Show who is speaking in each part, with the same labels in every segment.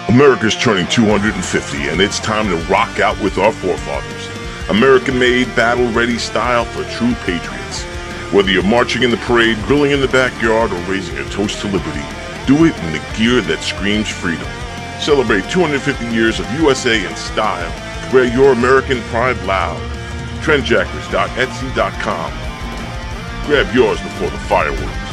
Speaker 1: America's turning 250, and it's time to rock out with our forefathers. American-made, battle-ready style for true patriots. Whether you're marching in the parade, grilling in the backyard, or raising a toast to liberty, do it in the gear that screams freedom. Celebrate 250 years of USA in style. Wear your American pride loud. Trendjackers.etsy.com. Grab yours before the fireworks.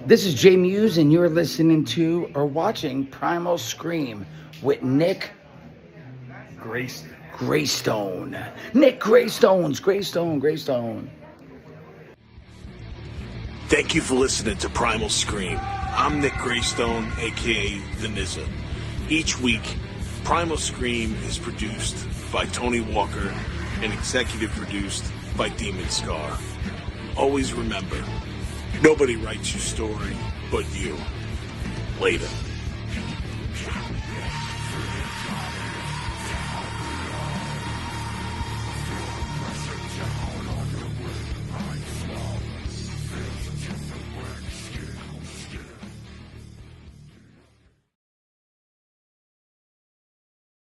Speaker 2: This is Jay Muse, and you're listening to or watching Primal Scream with Nick Graystone. Nick Graystone.
Speaker 3: Thank you for listening to Primal Scream. I'm Nick Graystone, aka The Nizza. Each week, Primal Scream is produced by Tony Walker and executive produced by Demon Scar. Always remember, nobody writes your story but you. Later.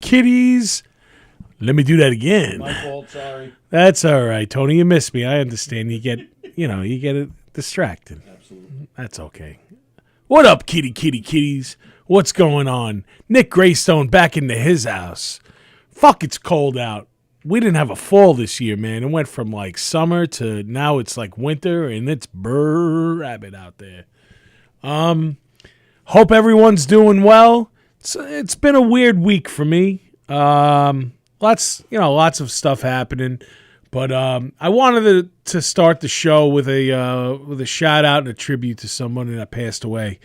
Speaker 4: Kitties. Let me do that again.
Speaker 5: My fault, sorry.
Speaker 4: That's all right, Tony. You missed me. I understand. You get it distracted.
Speaker 5: Absolutely.
Speaker 4: That's okay. What up, kitties? What's going on? Nick Graystone back into his house. Fuck, it's cold out. We didn't have a fall this year, man. It went from like summer to now it's like winter, and it's rabbit out there. Hope everyone's doing well. It's been a weird week for me. Lots of stuff happening, but I wanted to start the show with a shout out and a tribute to someone that passed away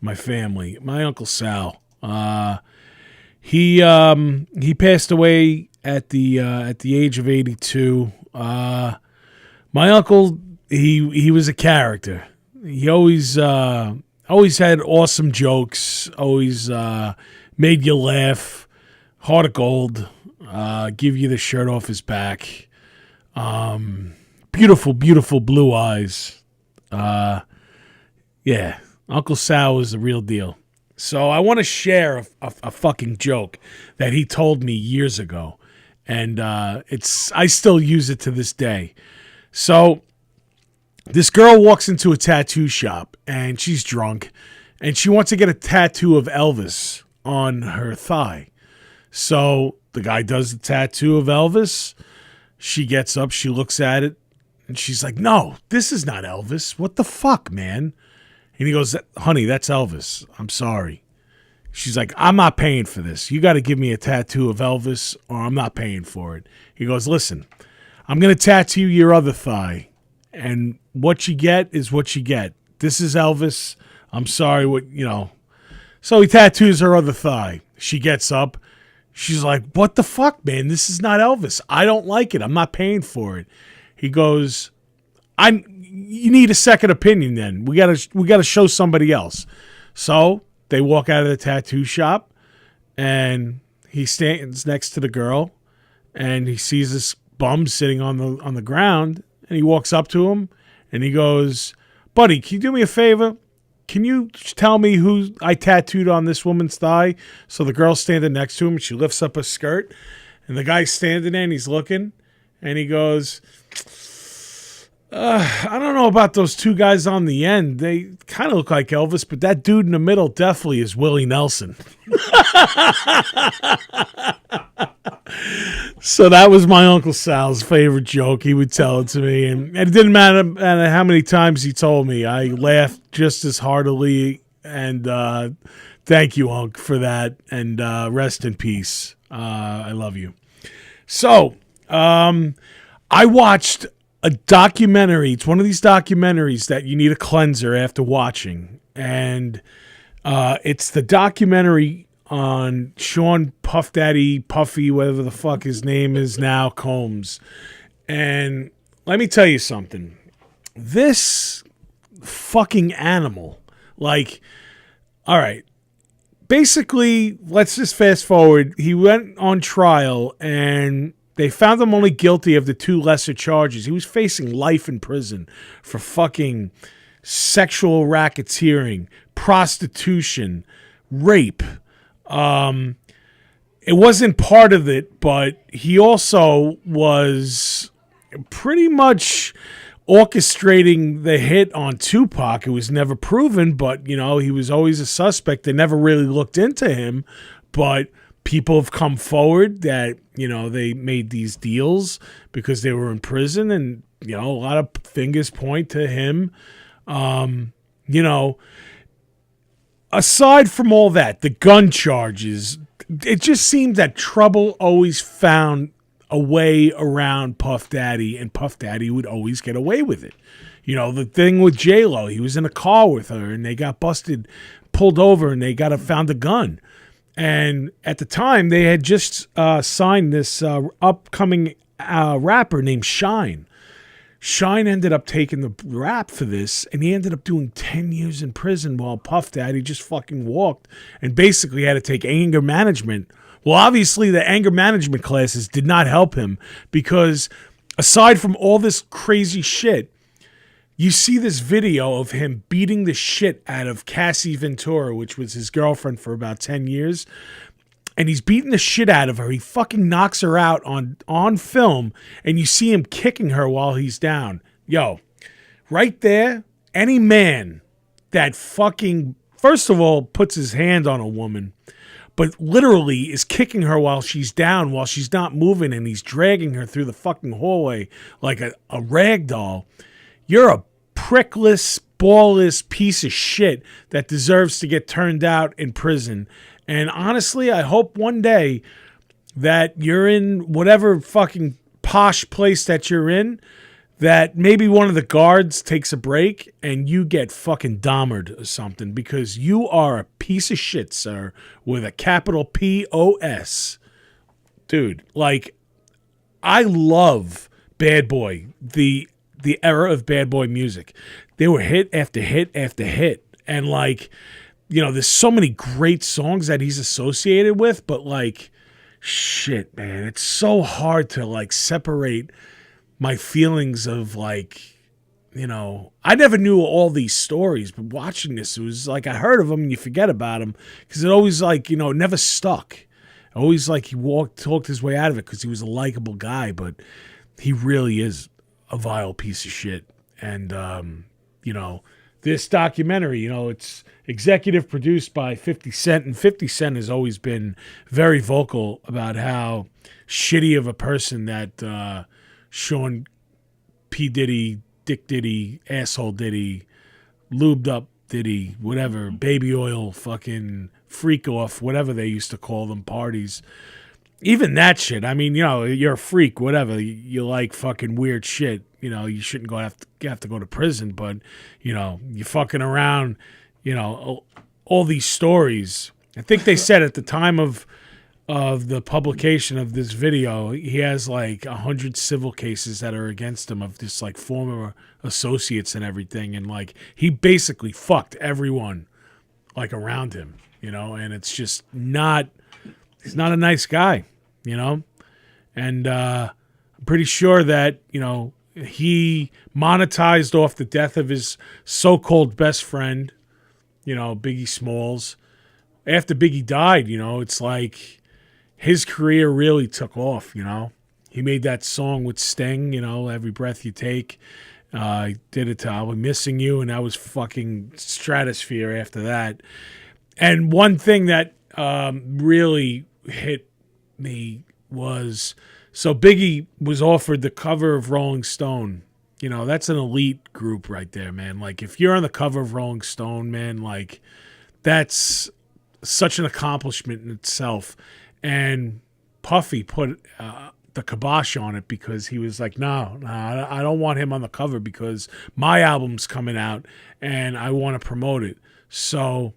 Speaker 4: in my family. My Uncle Sal. He passed away at the age of 82. My uncle, he was a character. He always had awesome jokes. Always made you laugh. Heart of gold. Give you the shirt off his back. Beautiful, beautiful blue eyes. Yeah, Uncle Sal was the real deal. So I want to share a fucking joke that he told me years ago, and I still use it to this day. So this girl walks into a tattoo shop, and she's drunk, and she wants to get a tattoo of Elvis on her thigh. So the guy does the tattoo of Elvis. She gets up, she looks at it, and she's like, "No, this is not Elvis. What the fuck, man?" And he goes, "Honey, that's Elvis. I'm sorry." She's like, "I'm not paying for this. You got to give me a tattoo of Elvis or I'm not paying for it." He goes, "Listen, I'm going to tattoo your other thigh. And what you get is what you get. This is Elvis. I'm sorry, So he tattoos her other thigh. She gets up. She's like, "What the fuck, man? This is not Elvis. I don't like it. I'm not paying for it." He goes, "You need a second opinion then. We gotta show somebody else." So they walk out of the tattoo shop, and he stands next to the girl, and he sees this bum sitting on the ground, and he walks up to him, and he goes, "Buddy, can you do me a favor? Can you tell me who I tattooed on this woman's thigh?" So the girl's standing next to him. She lifts up her skirt, and the guy's standing there, and he's looking, and he goes, "I don't know about those two guys on the end. They kind of look like Elvis, but that dude in the middle definitely is Willie Nelson." So that was my Uncle Sal's favorite joke. He would tell it to me, and it didn't matter how many times he told me. I laughed just as heartily, and thank you, Unc, for that, and rest in peace. I love you. So I watched a documentary. It's one of these documentaries that you need a cleanser after watching, and it's the documentary on Sean Puff Daddy Puffy, whatever the fuck his name is now, Combs. And let me tell you something. This fucking animal, like, all right, basically, let's just fast forward. He went on trial, and they found him only guilty of the two lesser charges. He was facing life in prison for fucking sexual racketeering, prostitution, rape. It wasn't part of it, but he also was pretty much orchestrating the hit on Tupac. It was never proven, but, he was always a suspect. They never really looked into him, but people have come forward that, they made these deals because they were in prison, and, a lot of fingers point to him. Aside from all that, the gun charges, it just seemed that trouble always found a way around Puff Daddy, and Puff Daddy would always get away with it. The thing with J-Lo, he was in a car with her, and they got busted, pulled over, and they found a gun. And at the time, they had just signed this upcoming rapper named Shine. Shine ended up taking the rap for this, and he ended up doing 10 years in prison while Puff Daddy just fucking walked and basically had to take anger management. Well, obviously, the anger management classes did not help him because aside from all this crazy shit, you see this video of him beating the shit out of Cassie Ventura, which was his girlfriend for about 10 years. And he's beating the shit out of her. He fucking knocks her out on film, and you see him kicking her while he's down. Yo, right there, any man that fucking, first of all, puts his hand on a woman, but literally is kicking her while she's down, while she's not moving, and he's dragging her through the fucking hallway like a rag doll. You're a prickless, ballless piece of shit that deserves to get turned out in prison. And honestly, I hope one day that you're in whatever fucking posh place that you're in, that maybe one of the guards takes a break and you get fucking Dahmered or something, because you are a piece of shit, sir, with a capital P-O-S. Dude, like, I love Bad Boy, the era of Bad Boy music. They were hit after hit after hit. And like, there's so many great songs that he's associated with, but like, shit, man, it's so hard to like separate my feelings of like I never knew all these stories, but watching this, it was like I heard of them and you forget about them because it always like, never stuck. Always like he talked his way out of it because he was a likable guy, but he really is a vile piece of shit. And, this documentary, it's executive produced by 50 Cent, and 50 Cent has always been very vocal about how shitty of a person that Sean P. Diddy, Dick Diddy, Asshole Diddy, Lubed Up Diddy, whatever, baby oil, fucking freak off, whatever they used to call them, parties. Even that shit. I mean, you're a freak, whatever. You like fucking weird shit. You shouldn't have to go to prison, but you fucking around. All these stories. I think they said at the time of the publication of this video, he has like 100 civil cases that are against him of just like former associates and everything, and like he basically fucked everyone like around him, and it's just not. He's not a nice guy, and I'm pretty sure that, he monetized off the death of his so-called best friend, Biggie Smalls. After Biggie died, it's like his career really took off, He made that song with Sting, Every Breath You Take. He did it to I'll Be Missing You, and that was fucking stratosphere after that. And one thing that really hit me was, so Biggie was offered the cover of Rolling Stone. That's an elite group right there, man. Like, if you're on the cover of Rolling Stone, man, like, that's such an accomplishment in itself. And Puffy put the kibosh on it because he was like, no, I don't want him on the cover because my album's coming out and I want to promote it. So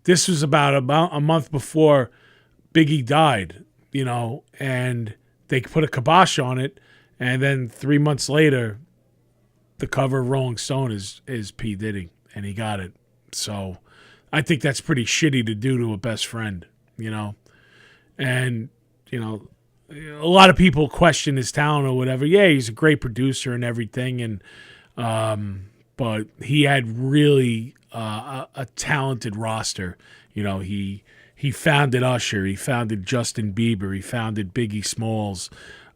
Speaker 4: this was about a month before Biggie died, and they put a kibosh on it, and then 3 months later, the cover of Rolling Stone is P. Diddy, and he got it. So I think that's pretty shitty to do to a best friend, And, a lot of people question his talent or whatever. Yeah, he's a great producer and everything, and but he had really a talented roster. He founded Usher, he founded Justin Bieber, he founded Biggie Smalls,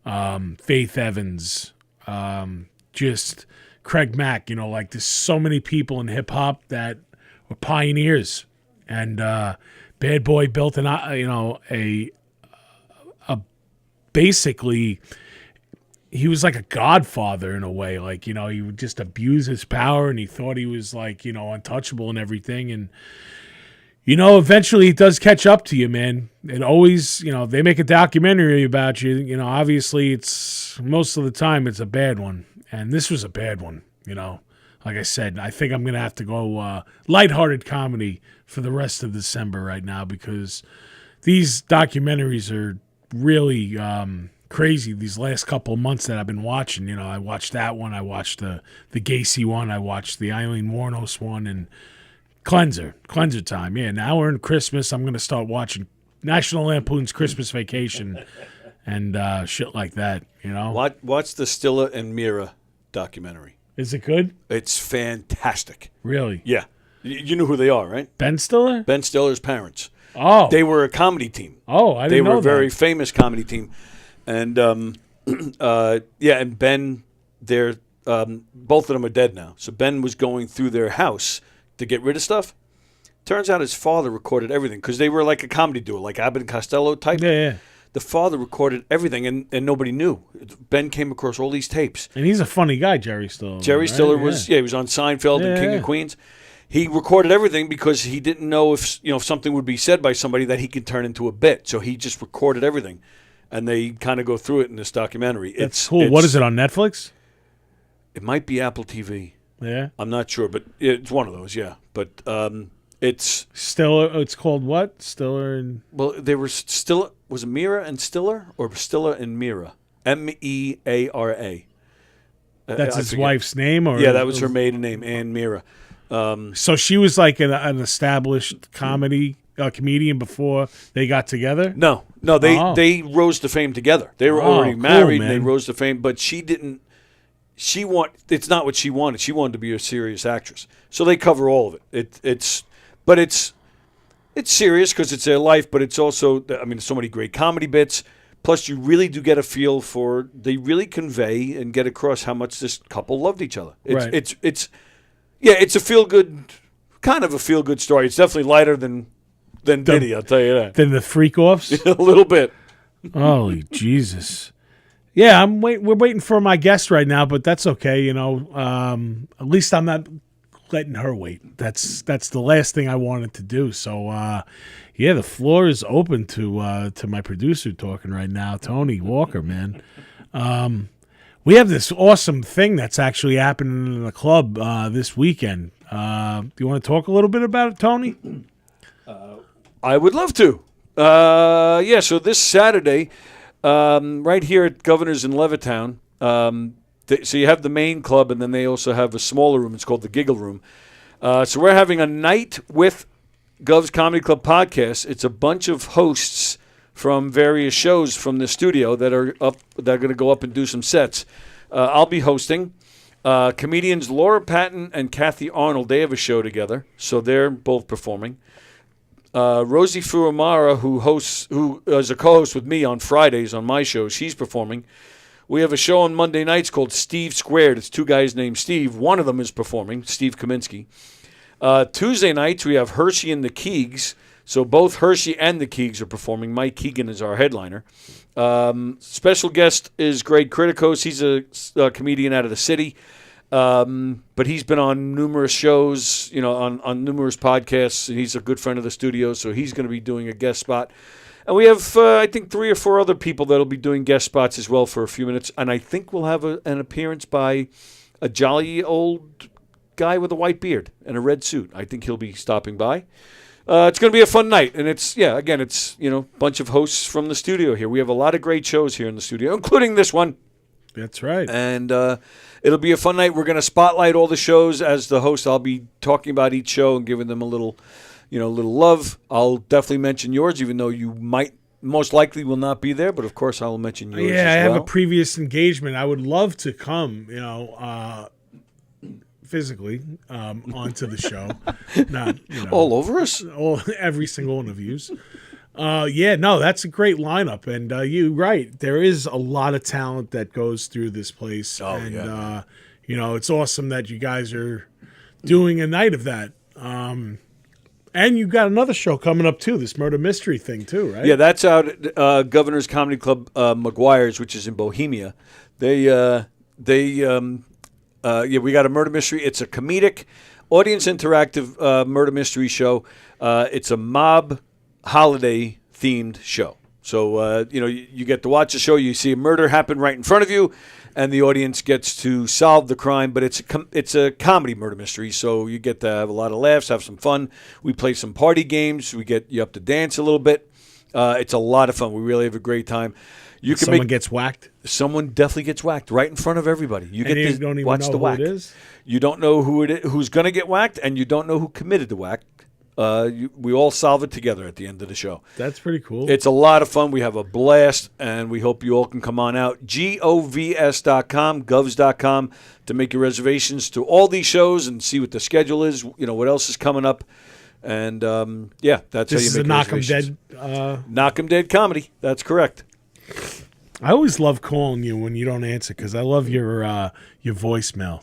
Speaker 4: Faith Evans, just Craig Mack. Like, there's so many people in hip hop that were pioneers, and Bad Boy built a basically. He was like a godfather in a way. Like, he would just abuse his power, and he thought he was like, untouchable and everything. And, eventually it does catch up to you, man. It always, they make a documentary about you. Obviously it's most of the time it's a bad one. And this was a bad one, Like I said, I think I'm going to have to go lighthearted comedy for the rest of December right now because these documentaries are really crazy these last couple of months that I've been watching. I watched that one. I watched the Gacy one. I watched the Eileen Wuornos one, and Cleanser time. Yeah, now we're in Christmas. I'm going to start watching National Lampoon's Christmas Vacation and shit like that,
Speaker 5: Watch the Stiller and Mira documentary.
Speaker 4: Is it good?
Speaker 5: It's fantastic.
Speaker 4: Really?
Speaker 5: Yeah. You know who they are, right?
Speaker 4: Ben Stiller?
Speaker 5: Ben Stiller's parents.
Speaker 4: Oh.
Speaker 5: They were a comedy team.
Speaker 4: Oh, I didn't know that.
Speaker 5: They were a very famous comedy team. And, and Ben, both of them are dead now. So Ben was going through their house to get rid of stuff. Turns out his father recorded everything because they were like a comedy duo, like Abbott and Costello type.
Speaker 4: Yeah.
Speaker 5: The father recorded everything, and nobody knew. Ben came across all these tapes.
Speaker 4: And he's a funny guy, Jerry Stiller.
Speaker 5: Jerry Stiller was, he was on Seinfeld and King of Queens. He recorded everything because he didn't know if something would be said by somebody that he could turn into a bit. So he just recorded everything, and they kind of go through it in this documentary.
Speaker 4: That's cool. What is it, on Netflix?
Speaker 5: It might be Apple TV.
Speaker 4: Yeah,
Speaker 5: I'm not sure, but it's one of those. Yeah, but it's
Speaker 4: Stiller. It's called what? Stiller and
Speaker 5: they were Stiller. Was it Mira and Stiller or Stiller and Mira? Meara.
Speaker 4: That's his wife's name, or
Speaker 5: that was her maiden name, Ann Mira.
Speaker 4: So she was like an established comedian before they got together?
Speaker 5: No, they rose to fame together. They were already married,
Speaker 4: man.
Speaker 5: and they rose to fame, but she didn't it's not what she wanted. She wanted to be a serious actress. So they cover all of it. It's serious because it's their life, but it's also, I mean, so many great comedy bits. Plus, you really do get a feel for, they really convey and get across how much this couple loved each other. It's a kind of a feel-good story. It's definitely lighter than Biddy, I'll tell you that.
Speaker 4: Than the freak-offs?
Speaker 5: A little bit.
Speaker 4: Holy Jesus. Yeah, we're waiting for my guest right now, but that's okay, at least I'm not letting her wait. That's the last thing I wanted to do. So, the floor is open to my producer talking right now, Tony Walker, man. We have this awesome thing that's actually happening in the club this weekend. Do you want to talk a little bit about it, Tony?
Speaker 5: I would love to. So this Saturday, right here at Governor's in Levittown, so you have the main club, and then they also have a smaller room. It's called the Giggle Room. So we're having a night with Gov's Comedy Club podcast. It's a bunch of hosts from various shows from the studio that are going to go up and do some sets. I'll be hosting. Comedians Laura Patton and Kathy Arnold, they have a show together, so they're both performing. Rosie Fuamara, who is a co-host with me on Fridays on my show, she's performing. We have a show on Monday nights called Steve Squared. It's two guys named Steve. One of them is performing, Steve Kaminsky. Tuesday nights, we have Hershey and the Keegs. So both Hershey and the Keegs are performing. Mike Keegan is our headliner. Special guest is Greg Kritikos. He's a comedian out of the city. But he's been on numerous shows, on numerous podcasts. And he's a good friend of the studio, so he's going to be doing a guest spot. And we have, I think, 3 or 4 other people that will be doing guest spots as well for a few minutes. And I think we'll have an appearance by a jolly old guy with a white beard and a red suit. I think he'll be stopping by. It's going to be a fun night. And it's a bunch of hosts from the studio here. We have a lot of great shows here in the studio, including this one.
Speaker 4: That's right.
Speaker 5: And it'll be a fun night. We're going to spotlight all the shows. As the host, I'll be talking about each show and giving them a little love. I'll definitely mention yours, even though you most likely will not be there. But, of course, I will mention yours as well.
Speaker 4: Yeah, I have a previous engagement. I would love to come, physically onto the show. Not,
Speaker 5: all over us?
Speaker 4: Every single one of yous. That's a great lineup. And you're right. There is a lot of talent that goes through this place. Oh, and, yeah. It's awesome that you guys are doing a night of that. And you've got another show coming up, too, this murder mystery thing, too, right?
Speaker 5: Yeah, that's out at Governor's Comedy Club, McGuire's, which is in Bohemia. We got a murder mystery. It's a comedic, audience interactive murder mystery show. It's a mob holiday themed show. So, you get to watch the show. You see a murder happen right in front of you, and the audience gets to solve the crime. But it's a comedy murder mystery, so you get to have a lot of laughs, have some fun. We play some party games. We get you up to dance a little bit. It's a lot of fun. We really have a great time.
Speaker 4: Someone gets whacked?
Speaker 5: Someone definitely gets whacked right in front of everybody. You get to
Speaker 4: don't even
Speaker 5: watch
Speaker 4: know
Speaker 5: the whack.
Speaker 4: Who it is?
Speaker 5: You don't know who's going to get whacked, and you don't know who committed the whack. We all solve it together at the end of the show.
Speaker 4: That's pretty cool.
Speaker 5: It's a lot of fun. We have a blast, and we hope you all can come on out. govs.com, govs.com, to make your reservations to all these shows and see what the schedule is, what else is coming up. And, that's how you make your reservations. This is a
Speaker 4: Knock 'em Dead.
Speaker 5: Knock 'em Dead comedy. That's correct.
Speaker 4: I always love calling you when you don't answer because I love your voicemail.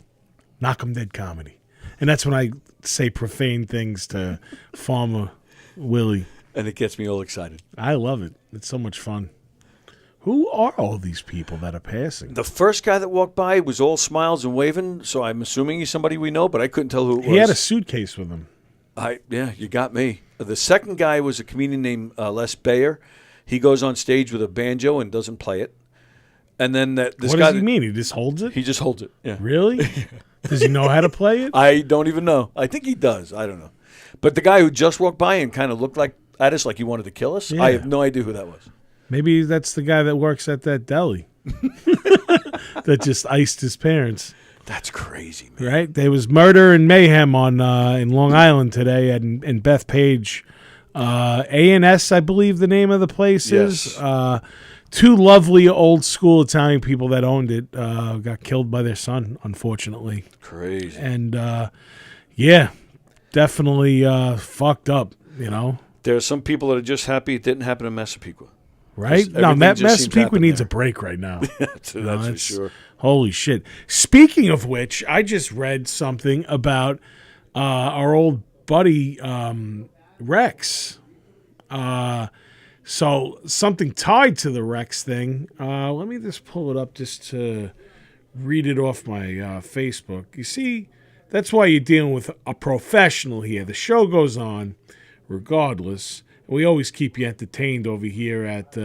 Speaker 4: Knock 'em Dead comedy. And that's when I say profane things to Farmer Willie.
Speaker 5: And it gets me all excited.
Speaker 4: I love it. It's so much fun. Who are all these people that are passing?
Speaker 5: The first guy that walked by was all smiles and waving, so I'm assuming he's somebody we know, but I couldn't tell who it was.
Speaker 4: He had a suitcase with him.
Speaker 5: You got me. The second guy was a comedian named Les Bayer. He goes on stage with a banjo and doesn't play it. And then
Speaker 4: what does he mean? He just holds it?
Speaker 5: He just holds it, yeah.
Speaker 4: Really? Does he know how to play it?
Speaker 5: I don't even know. I think he does. I don't know. But the guy who just walked by and kind of looked at us like he wanted to kill us, yeah. I have no idea who that was.
Speaker 4: Maybe that's the guy that works at that deli that just iced his parents.
Speaker 5: That's crazy, man.
Speaker 4: Right? There was murder and mayhem on in Long Island today in Bethpage. A&S, I believe the name of the place is. two lovely old school Italian people that owned it got killed by their son, unfortunately.
Speaker 5: Crazy.
Speaker 4: And yeah, definitely fucked up, you know.
Speaker 5: There are some people that are just happy it didn't happen in Massapequa.
Speaker 4: Right? No,
Speaker 5: everything just seems to
Speaker 4: Massapequa
Speaker 5: happen
Speaker 4: needs
Speaker 5: there.
Speaker 4: a break right now.
Speaker 5: That's for sure.
Speaker 4: Holy shit. Speaking of which, I just read something about our old buddy Rex. So something tied to the Rex thing. Let me just pull it up just to read it off my Facebook. You see, that's why you're dealing with a professional here. The show goes on regardless. We always keep you entertained over here at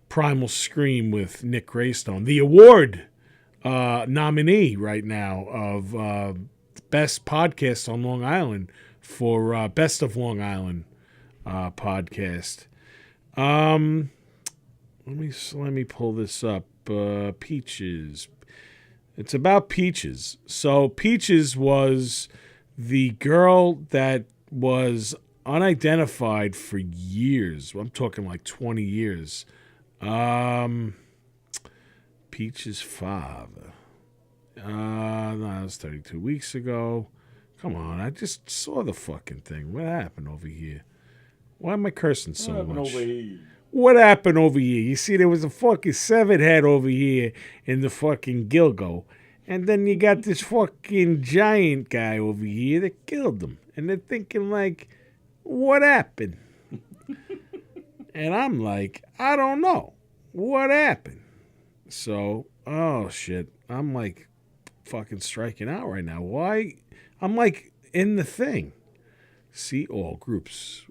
Speaker 4: Primal Scream with Nick Graystone, the award nominee right now of Best Podcast on Long Island for Best of Long Island podcast. Let me pull this up. Peaches. It's about Peaches. So Peaches was the girl that was unidentified for years. I'm talking like 20 years. Peach's father. No, that was 32 weeks ago. Come on, I just saw the fucking thing. What happened over here? Why am I cursing so much? What happened over here? You see, there was a fucking severed head over here in the fucking Gilgo. And then you got this fucking giant guy over here that killed him. And they're thinking like, what happened? And I'm like, I don't know. What happened? So, oh shit. I'm like fucking striking out right now. Why? I'm like in the thing. See all groups.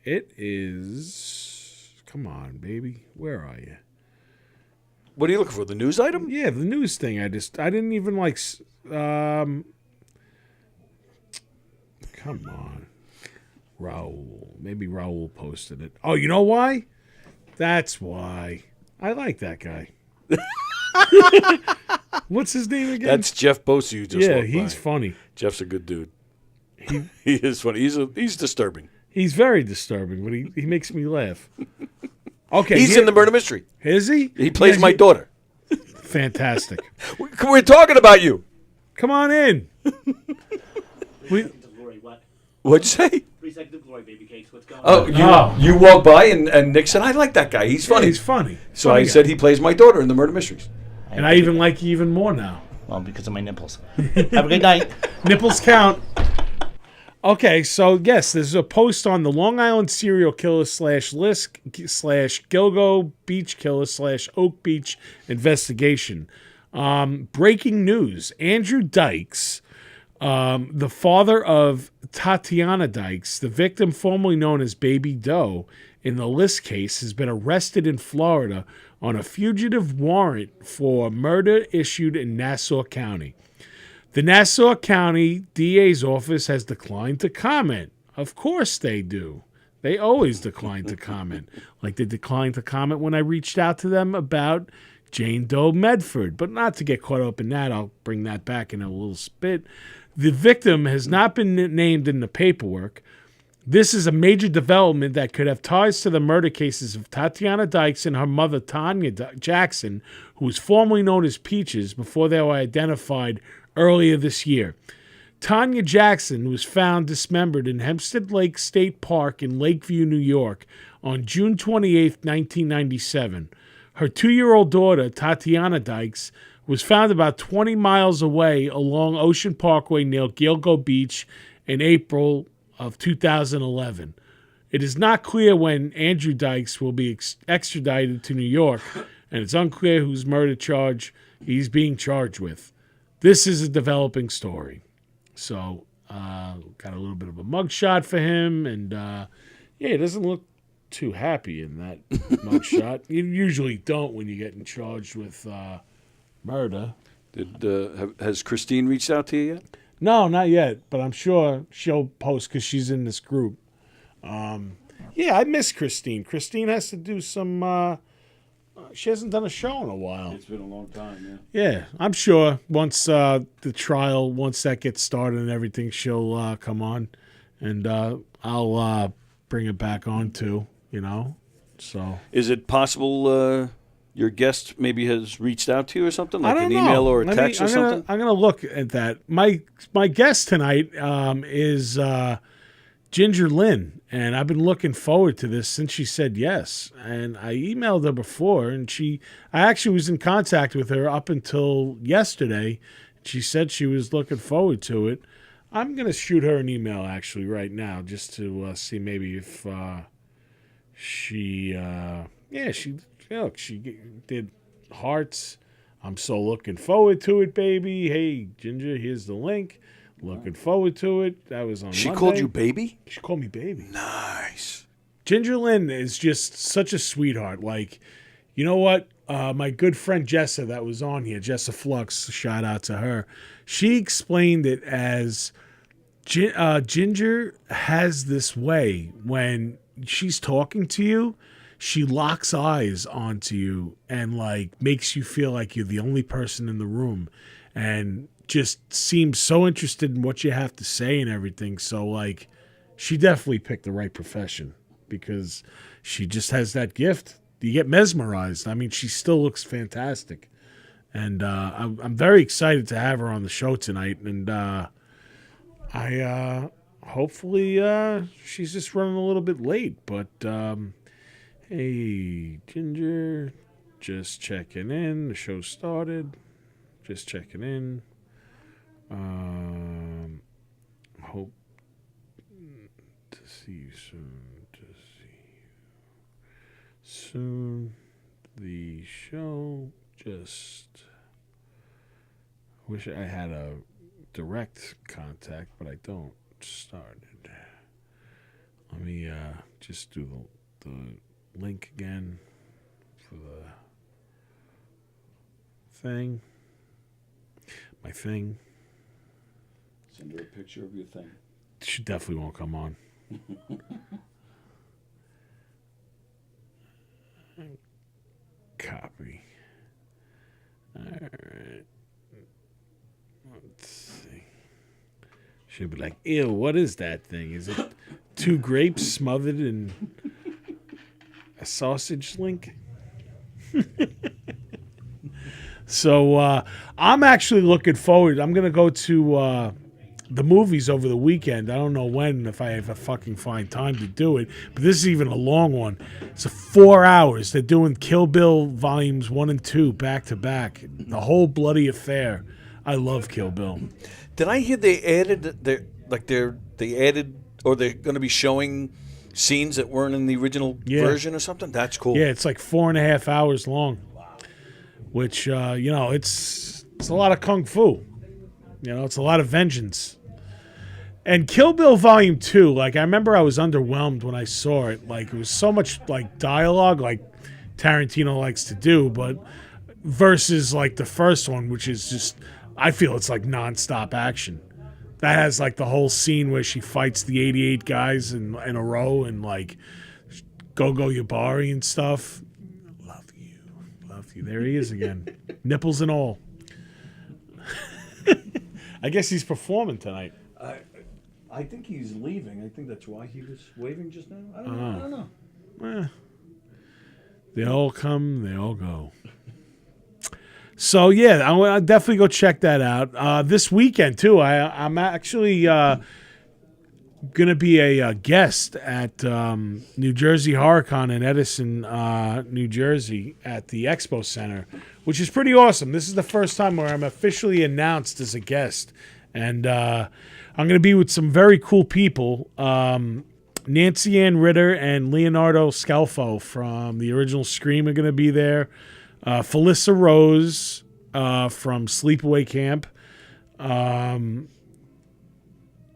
Speaker 4: It is. Come on, baby. Where are you?
Speaker 5: What are you looking for? The news item?
Speaker 4: Yeah, the news thing. I didn't even like. Come on. Raul. Maybe Raul posted it. Oh, you know why? That's why. I like that guy. What's his name again?
Speaker 5: That's Jeff Bosey who just walked
Speaker 4: he's
Speaker 5: by.
Speaker 4: funny.
Speaker 5: Jeff's a good dude. He is funny. He's disturbing.
Speaker 4: He's very disturbing, but he makes me laugh. Okay,
Speaker 5: He's in the murder mystery.
Speaker 4: Is he?
Speaker 5: He plays my daughter.
Speaker 4: Fantastic.
Speaker 5: We're talking about you.
Speaker 4: Come on in.
Speaker 5: What'd you say?
Speaker 6: 3 seconds of glory, baby cakes. What's going
Speaker 5: Oh,
Speaker 6: on?
Speaker 5: you walked by and Nick said, I like that guy. He's funny.
Speaker 4: He's funny.
Speaker 5: So
Speaker 4: Funny
Speaker 5: I
Speaker 4: guy.
Speaker 5: said he plays my daughter in the murder mysteries.
Speaker 4: And I even like you even more now.
Speaker 6: Well, because of my nipples. Have a good night.
Speaker 4: Nipples count. Okay, so yes, there's a post on the Long Island serial killer / Lisk / Gilgo beach killer / Oak Beach investigation. Breaking news. Andrew Dykes, the father of Tatiana Dykes, the victim formerly known as Baby Doe in the Lisk case, has been arrested in Florida on a fugitive warrant for murder issued in Nassau County. The Nassau County DA's office has declined to comment. Of course they do. They always decline to comment. Like they declined to comment when I reached out to them about Jane Doe Medford. But not to get caught up in that, I'll bring that back in a little bit. The victim has not been named in the paperwork. This is a major development that could have ties to the murder cases of Tatiana Dykes and her mother, Tanya Jackson, who was formerly known as Peaches before they were identified earlier this year. Tanya Jackson was found dismembered in Hempstead Lake State Park in Lakeview, New York on June 28, 1997. Her 2-year-old daughter, Tatiana Dykes, was found about 20 miles away along Ocean Parkway near Gilgo Beach in April of 2011. It is not clear when Andrew Dykes will be extradited to New York, and it's unclear whose murder charge he's being charged with. This is a developing story. So, got a little bit of a mugshot for him, and he doesn't look too happy in that mugshot. You usually don't when you're getting charged with murder.
Speaker 5: Has Christine reached out to you yet?
Speaker 4: No, not yet, but I'm sure she'll post because she's in this group. I miss Christine. Christine has to do some... she hasn't done a show in a while.
Speaker 5: It's been a long time,
Speaker 4: Yeah, I'm sure once the trial, once that gets started and everything, she'll come on, and I'll bring it back on too, So
Speaker 5: Is it possible your guest maybe has reached out to you or something, like
Speaker 4: I don't
Speaker 5: an email
Speaker 4: know.
Speaker 5: or a text or something?
Speaker 4: I'm gonna look at that. My guest tonight is Ginger Lynn, and I've been looking forward to this since she said yes. And I emailed her before, and I actually was in contact with her up until yesterday. She said she was looking forward to it. I'm gonna shoot her an email actually right now just to see maybe if she did hearts. I'm so looking forward to it, baby. Hey, Ginger, here's the link. Looking forward to it. That was on
Speaker 5: She
Speaker 4: Monday.
Speaker 5: called you baby?
Speaker 4: She called me baby.
Speaker 5: Nice.
Speaker 4: Ginger Lynn is just such a sweetheart. Like, you know what? My good friend Jessa that was on here, Jessa Flux, shout out to her. She explained it as Ginger has this way when she's talking to you, she locks eyes onto you and like makes you feel like you're the only person in the room and just seems so interested in what you have to say and everything. So like she definitely picked the right profession because she just has that gift. You get mesmerized. I mean, she still looks fantastic. And I'm very excited to have her on the show tonight. And I hopefully she's just running a little bit late. But hey, Ginger, just checking in. The show started. Just checking in. Hope to see you soon. Soon. The show just wish I had a direct contact, but I don't. Started. Let me just do the link again for the thing. My thing.
Speaker 5: Send her a picture of your thing.
Speaker 4: She definitely won't come on. Copy. All right. Let's see. She'll be like, ew, what is that thing? Is it 2 grapes smothered in a sausage link? So I'm actually looking forward. I'm going to go to the movies over the weekend. I don't know when, if I ever fucking find time to do it. But this is even a long one. It's 4 hours. They're doing Kill Bill volumes 1 and 2 back to back. The whole bloody affair. I love Kill Bill.
Speaker 5: Did I hear they added or they're going to be showing scenes that weren't in the original version or something? That's cool.
Speaker 4: Yeah, it's like 4.5 hours long. Which it's a lot of kung fu. It's a lot of vengeance. And Kill Bill Volume 2, like, I remember I was underwhelmed when I saw it. Like, it was so much, like, dialogue, like Tarantino likes to do, but versus, like, the first one, which is just, I feel it's, like, nonstop action. That has, like, the whole scene where she fights the 88 guys in a row and, like, Go-Go Yabari and stuff. Love you. There he is again. Nipples and all. I guess he's performing tonight.
Speaker 5: I think he's leaving. I think that's why he was waving just now. I don't know.
Speaker 4: They all come, they all go. So, yeah, I'll definitely go check that out. This weekend, too, I'm actually going to be a guest at New Jersey HorrorCon in Edison, New Jersey at the Expo Center, which is pretty awesome. This is the first time where I'm officially announced as a guest. And I'm going to be with some very cool people. Nancy Ann Ritter and Leonardo Scalfo from the original Scream are going to be there. Felissa Rose from Sleepaway Camp.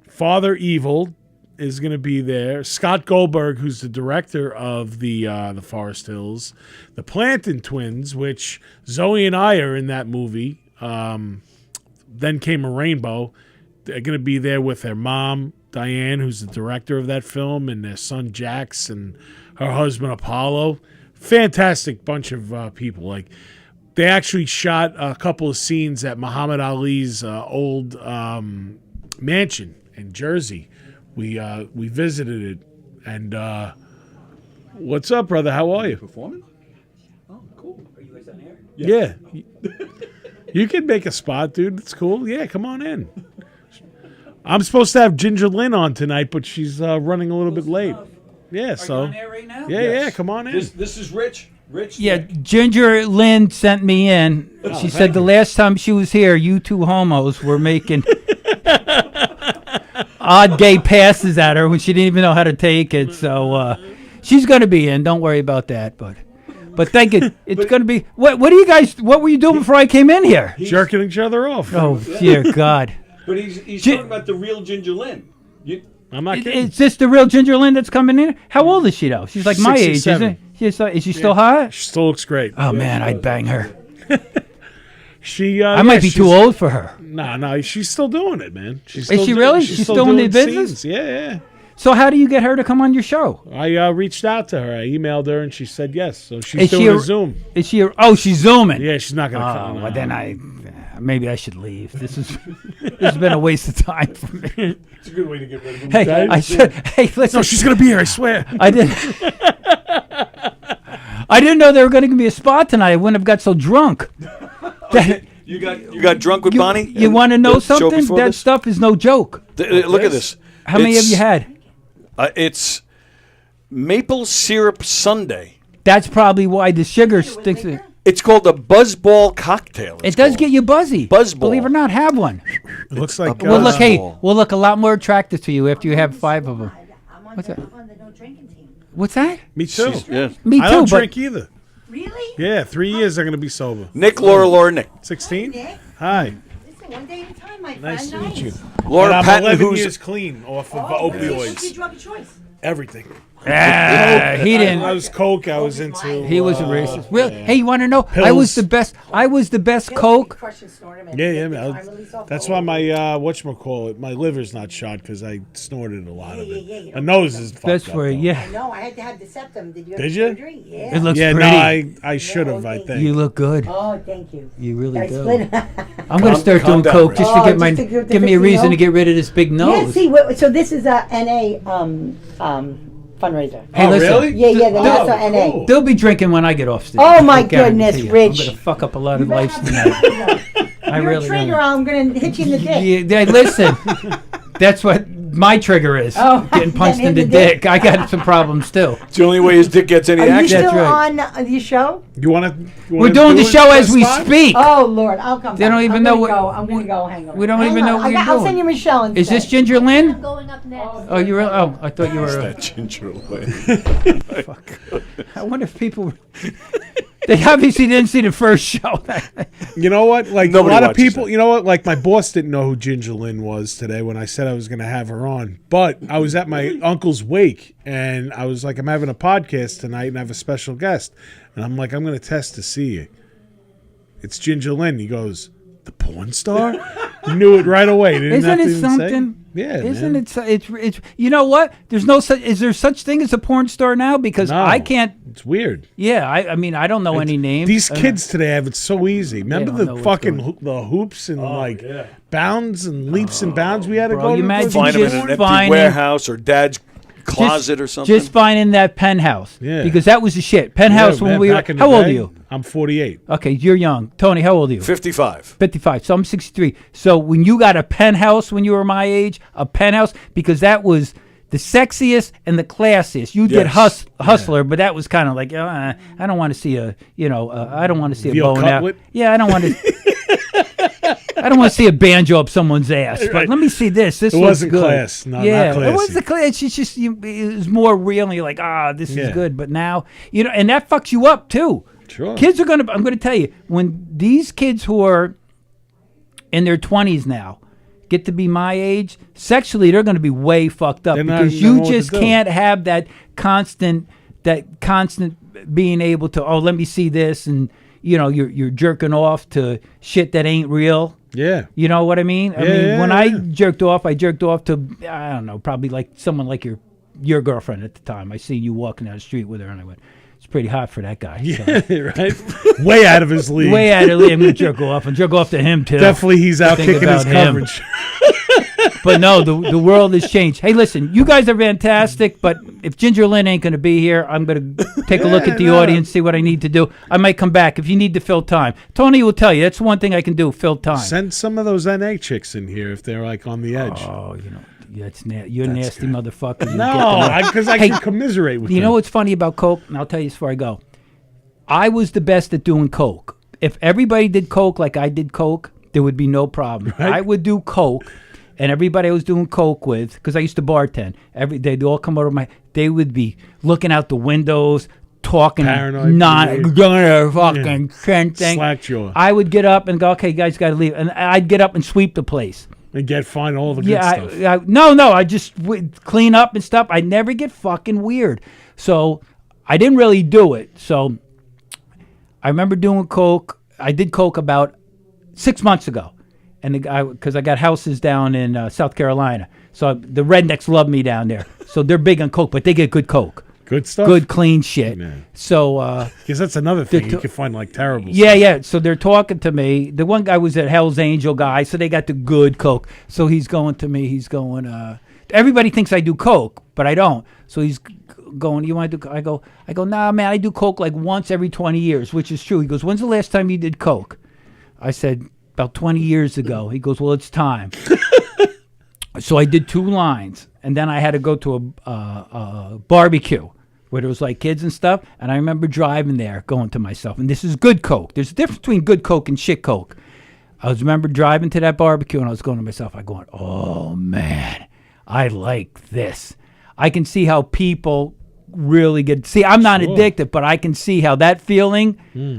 Speaker 4: Father Evil is going to be there. Scott Goldberg, who's the director of the Forest Hills. The Planton Twins, which Zoe and I are in that movie. Then Came a Rainbow. They're going to be there with their mom, Diane, who's the director of that film, and their son, Jax, and her husband, Apollo. Fantastic bunch of people. Like, they actually shot a couple of scenes at Muhammad Ali's old mansion in Jersey. We visited it, and What's up, brother? How are you?
Speaker 7: Performing? Oh, cool. Are you guys on air?
Speaker 4: Yeah. You can make a spot, dude. It's cool. Yeah, come on in. I'm supposed to have Ginger Lynn on tonight, but she's running a little bit late. Yeah,
Speaker 7: Are
Speaker 4: so.
Speaker 7: you on air right now?
Speaker 4: Yeah, come on in.
Speaker 5: This is Rich. Rich.
Speaker 8: Yeah, Ginger Lynn sent me in. She said the last time she was here, you two homos were making odd gay passes at her when she didn't even know how to take it. So she's going to be in. Don't worry about that. But thank you. It's going to be. What do you guys? What were you doing before I came in here?
Speaker 4: Jerking each other off.
Speaker 8: Oh dear God!
Speaker 5: But he's talking about the real Ginger Lynn.
Speaker 4: I'm not kidding.
Speaker 8: Is this the real Ginger Lynn that's coming in? How old is she though? She's like my age, isn't
Speaker 4: 67.
Speaker 8: it? Is she still hot?
Speaker 4: She still looks great.
Speaker 8: Oh man, I'd bang her.
Speaker 4: I
Speaker 8: might be too old for her.
Speaker 4: No, she's still doing it, man. She's
Speaker 8: Is she really? She's still in the business?
Speaker 4: scenes. Yeah.
Speaker 8: So how do you get her to come on your show?
Speaker 4: I reached out to her. I emailed her, and she said yes. So she's doing a Zoom.
Speaker 8: Is she? She's zooming.
Speaker 4: Yeah, she's not going to come.
Speaker 8: Oh, well, then maybe I should leave. This has been a waste of time for me.
Speaker 5: It's a good way to get rid of him.
Speaker 8: Hey, Hey, listen.
Speaker 4: No, she's going to be here. I swear.
Speaker 8: I didn't know they were going to give me a spot tonight. I wouldn't have got so drunk.
Speaker 5: You got drunk with Bonnie?
Speaker 8: You want to know
Speaker 5: The show
Speaker 8: something?
Speaker 5: before
Speaker 8: That
Speaker 5: this?
Speaker 8: stuff is no joke.
Speaker 5: Look at this.
Speaker 8: How many have you had?
Speaker 5: It's maple syrup sundae.
Speaker 8: That's probably why the sugar stinks.
Speaker 5: It's called a buzzball cocktail.
Speaker 8: It does get you buzzy.
Speaker 5: Buzzball.
Speaker 8: Believe it or not, have one.
Speaker 4: It looks like.
Speaker 8: We'll look a lot more attractive to you after you have 5 of them. What's that?
Speaker 9: I'm on the no drinking team.
Speaker 8: What's that?
Speaker 4: Me too.
Speaker 5: Yeah.
Speaker 8: Me too.
Speaker 4: I don't
Speaker 8: but
Speaker 4: drink either.
Speaker 9: Really?
Speaker 4: Yeah, 3 years I'm going to be sober.
Speaker 5: Nick, Laura, Nick.
Speaker 4: 16?
Speaker 9: Nick?
Speaker 4: Hi.
Speaker 9: Listen, one day at a time, my friend.
Speaker 4: Nice to meet you.
Speaker 5: Laura
Speaker 4: And I'm
Speaker 5: Patton,
Speaker 4: 11
Speaker 5: who's
Speaker 4: years clean off of
Speaker 9: What's your
Speaker 4: opioids.
Speaker 9: drug of choice?
Speaker 4: Everything.
Speaker 8: he didn't.
Speaker 4: I was coke. I was into.
Speaker 8: He was a racist. Really? Hey, you want to know? I
Speaker 4: Pills.
Speaker 8: was the best. I was the best coke.
Speaker 9: Crush and snort 'em and
Speaker 4: Yeah,
Speaker 9: take
Speaker 4: yeah,
Speaker 9: the
Speaker 4: man.
Speaker 9: time release off
Speaker 4: That's
Speaker 9: the
Speaker 4: why
Speaker 9: old-
Speaker 4: my whatchamacallit, my liver's not shot because I snorted a lot of
Speaker 9: Yeah,
Speaker 4: it.
Speaker 9: you
Speaker 4: My
Speaker 9: don't
Speaker 4: nose is fucked
Speaker 8: That's
Speaker 4: up,
Speaker 8: for
Speaker 4: though.
Speaker 8: yeah.
Speaker 9: No, I had to have the septum. Did you have
Speaker 4: Did you?
Speaker 9: surgery? Yeah.
Speaker 8: It looks
Speaker 4: Yeah,
Speaker 8: pretty.
Speaker 4: no, I should have. I think.
Speaker 8: You look good.
Speaker 9: Oh, thank you.
Speaker 8: You really
Speaker 9: Guys,
Speaker 8: do.
Speaker 9: split-
Speaker 8: I'm gonna start
Speaker 5: calm
Speaker 8: doing
Speaker 5: down,
Speaker 8: coke
Speaker 5: Rich.
Speaker 8: just to
Speaker 9: Oh,
Speaker 8: get
Speaker 9: just
Speaker 8: my
Speaker 9: to give
Speaker 8: give me a
Speaker 9: the
Speaker 8: reason to
Speaker 9: nose?
Speaker 8: get rid of this big
Speaker 9: Yeah,
Speaker 8: nose.
Speaker 9: see, so this is a NA fundraiser.
Speaker 8: Hey,
Speaker 5: Oh,
Speaker 8: listen.
Speaker 5: really?
Speaker 9: Yeah, the NASA NA.
Speaker 4: cool.
Speaker 8: They'll be drinking when I get off stage.
Speaker 9: Oh, my
Speaker 8: I guarantee
Speaker 9: goodness,
Speaker 8: you.
Speaker 9: Rich.
Speaker 8: I'm gonna fuck up a lot of
Speaker 9: You better
Speaker 8: lives
Speaker 9: have
Speaker 8: tonight.
Speaker 9: the-
Speaker 8: I
Speaker 9: You're
Speaker 8: really
Speaker 9: a trigger,
Speaker 8: am.
Speaker 9: I'm going to hit you in the dick.
Speaker 8: Yeah, listen. That's what my trigger is.
Speaker 9: Oh,
Speaker 8: Getting punched in
Speaker 9: getting
Speaker 8: the
Speaker 9: hit in the
Speaker 8: dick.
Speaker 9: dick.
Speaker 8: I got some problems too.
Speaker 5: It's the only way his dick gets any
Speaker 9: Are you
Speaker 5: action.
Speaker 9: still
Speaker 8: right.
Speaker 9: on the show?
Speaker 4: You want to?
Speaker 8: We're doing the show as we speak.
Speaker 9: Oh, Lord, I'll come
Speaker 8: They
Speaker 9: back.
Speaker 8: don't even
Speaker 9: I'm
Speaker 8: know
Speaker 9: gonna
Speaker 8: what-
Speaker 9: go. I'm going to go hang on.
Speaker 8: We don't even know what you're
Speaker 9: I'll
Speaker 8: doing.
Speaker 9: send you Michelle instead.
Speaker 8: Is this Ginger Lynn?
Speaker 10: I'm going up next.
Speaker 8: Oh, you really? Oh, I thought you were.
Speaker 5: That Ginger Lynn.
Speaker 8: I wonder if people. They obviously didn't see the first show.
Speaker 4: You know what? Like
Speaker 5: Nobody
Speaker 4: a lot of
Speaker 5: watches
Speaker 4: people.
Speaker 5: that.
Speaker 4: You know what? Like my boss didn't know who Ginger Lynn was today when I said I was going to have her on. But I was at my uncle's wake, and I was like, I'm having a podcast tonight, and I have a special guest, and I'm like, I'm going to test to see you. It's Ginger Lynn. He goes, the porn star? He knew it right away. Didn't
Speaker 8: Isn't
Speaker 4: have to
Speaker 8: it
Speaker 4: even say.
Speaker 8: something?
Speaker 4: Yeah,
Speaker 8: Isn't
Speaker 4: man.
Speaker 8: it's you know what? There's no such. Is there such thing as a porn star now? Because
Speaker 4: No.
Speaker 8: I can't.
Speaker 4: It's weird.
Speaker 8: Yeah, I mean I don't know any names.
Speaker 4: These
Speaker 8: I don't-
Speaker 4: kids today have it so easy. Remember
Speaker 8: don't know
Speaker 4: the
Speaker 8: what's
Speaker 4: fucking
Speaker 8: going
Speaker 4: the hoops and bounds and leaps and bounds we had to
Speaker 8: bro,
Speaker 4: go
Speaker 8: you
Speaker 4: to?
Speaker 8: imagine
Speaker 5: Find him in
Speaker 8: just
Speaker 5: an empty
Speaker 8: finding-
Speaker 5: warehouse or dad's closet or something.
Speaker 8: Just finding that penthouse.
Speaker 4: Yeah.
Speaker 8: Because that was the shit. Penthouse
Speaker 4: Yeah,
Speaker 8: when
Speaker 4: man,
Speaker 8: we were.
Speaker 4: back in the
Speaker 8: How old are
Speaker 4: day,
Speaker 8: you?
Speaker 4: I'm 48.
Speaker 8: Okay, you're young. Tony, how old are you?
Speaker 5: 55.
Speaker 8: 55. So I'm 63. So when you got a penthouse when you were my age, a penthouse, because that was the sexiest and the classiest. You did
Speaker 5: Yes.
Speaker 8: Hustler, but that was kind of like, I don't want to see a, I don't want to see a
Speaker 4: Veal
Speaker 8: bone out.
Speaker 4: cutlet?
Speaker 8: Yeah, I don't want to. I don't want to see a banjo up someone's ass. But
Speaker 4: Right.
Speaker 8: let me see this. This
Speaker 4: It
Speaker 8: looks
Speaker 4: wasn't
Speaker 8: good.
Speaker 4: class. Not
Speaker 8: yeah,
Speaker 4: classy.
Speaker 8: it was the class. It's just it was more real, and you're like, this is
Speaker 4: Yeah.
Speaker 8: good. But now, and that fucks you up too.
Speaker 4: Sure.
Speaker 8: Kids are gonna. I'm gonna tell you, when these kids who are in their 20s now get to be my age, sexually they're gonna be way fucked up
Speaker 4: They're not
Speaker 8: because
Speaker 4: gonna
Speaker 8: you
Speaker 4: know what to
Speaker 8: just
Speaker 4: do.
Speaker 8: can't have that constant being able to. Oh, let me see this, and you're jerking off to shit that ain't real.
Speaker 4: Yeah.
Speaker 8: You know what I mean? I
Speaker 4: Yeah,
Speaker 8: mean,
Speaker 4: yeah,
Speaker 8: when
Speaker 4: yeah.
Speaker 8: I jerked off to, I don't know, probably like someone like your girlfriend at the time. I seen you walking down the street with her, and I went, it's pretty hot for that guy.
Speaker 4: Yeah, right? Way out of his league.
Speaker 8: Way out of league. I'm going to jerk off, and jerk off to him, too.
Speaker 4: Definitely he's out
Speaker 8: Think
Speaker 4: kicking his
Speaker 8: about him.
Speaker 4: coverage.
Speaker 8: But no, the world has changed. Hey, listen, you guys are fantastic, but if Ginger Lynn ain't going to be here, I'm going to take a look at the audience, see what I need to do. I might come back if you need to fill time. Tony will tell you. That's one thing I can do, fill time.
Speaker 4: Send some of those NA chicks in here if they're like on the edge.
Speaker 8: Oh, you're a nasty motherfucker.
Speaker 4: No, because I can commiserate with
Speaker 8: you
Speaker 4: them.
Speaker 8: know what's funny about coke? And I'll tell you this before I go. I was the best at doing coke. If everybody did coke like I did coke, there would be no problem.
Speaker 4: Right?
Speaker 8: I would do coke, and everybody I was doing coke with, because I used to bartend, they'd all come over they would be looking out the windows, talking,
Speaker 4: paranoid,
Speaker 8: not gonna fucking thing.
Speaker 4: Slack jaw.
Speaker 8: I would get up and go, okay, you guys got to leave, and I'd get up and sweep the place.
Speaker 4: And find all the good stuff.
Speaker 8: No, I just would clean up and stuff. I never get fucking weird. So I didn't really do it. So I remember doing coke. I did coke about 6 months ago, and because I got houses down in South Carolina, so the rednecks love me down there. So they're big on coke, but they get good coke.
Speaker 4: Good stuff.
Speaker 8: Good, clean shit.
Speaker 4: Yeah.
Speaker 8: So,
Speaker 4: because that's another thing. You can find like terrible
Speaker 8: yeah,
Speaker 4: stuff.
Speaker 8: yeah. So they're talking to me. The one guy was a Hell's Angel guy, so they got the good coke. So he's going to me. He's going, everybody thinks I do coke, but I don't. So he's going, you want to do, I go, nah, man, I do coke like once every 20 years, which is true. He goes, when's the last time you did coke? I said, about 20 years ago. He goes, well, it's time. So I did 2 lines, and then I had to go to a barbecue where there was like kids and stuff, and I remember driving there going to myself, and this is good coke. There's a difference between good coke and shit coke. I remember driving to that barbecue, and I was going to myself, oh, man, I like this. I can see how people really get, I'm not addicted, but I can see how that feeling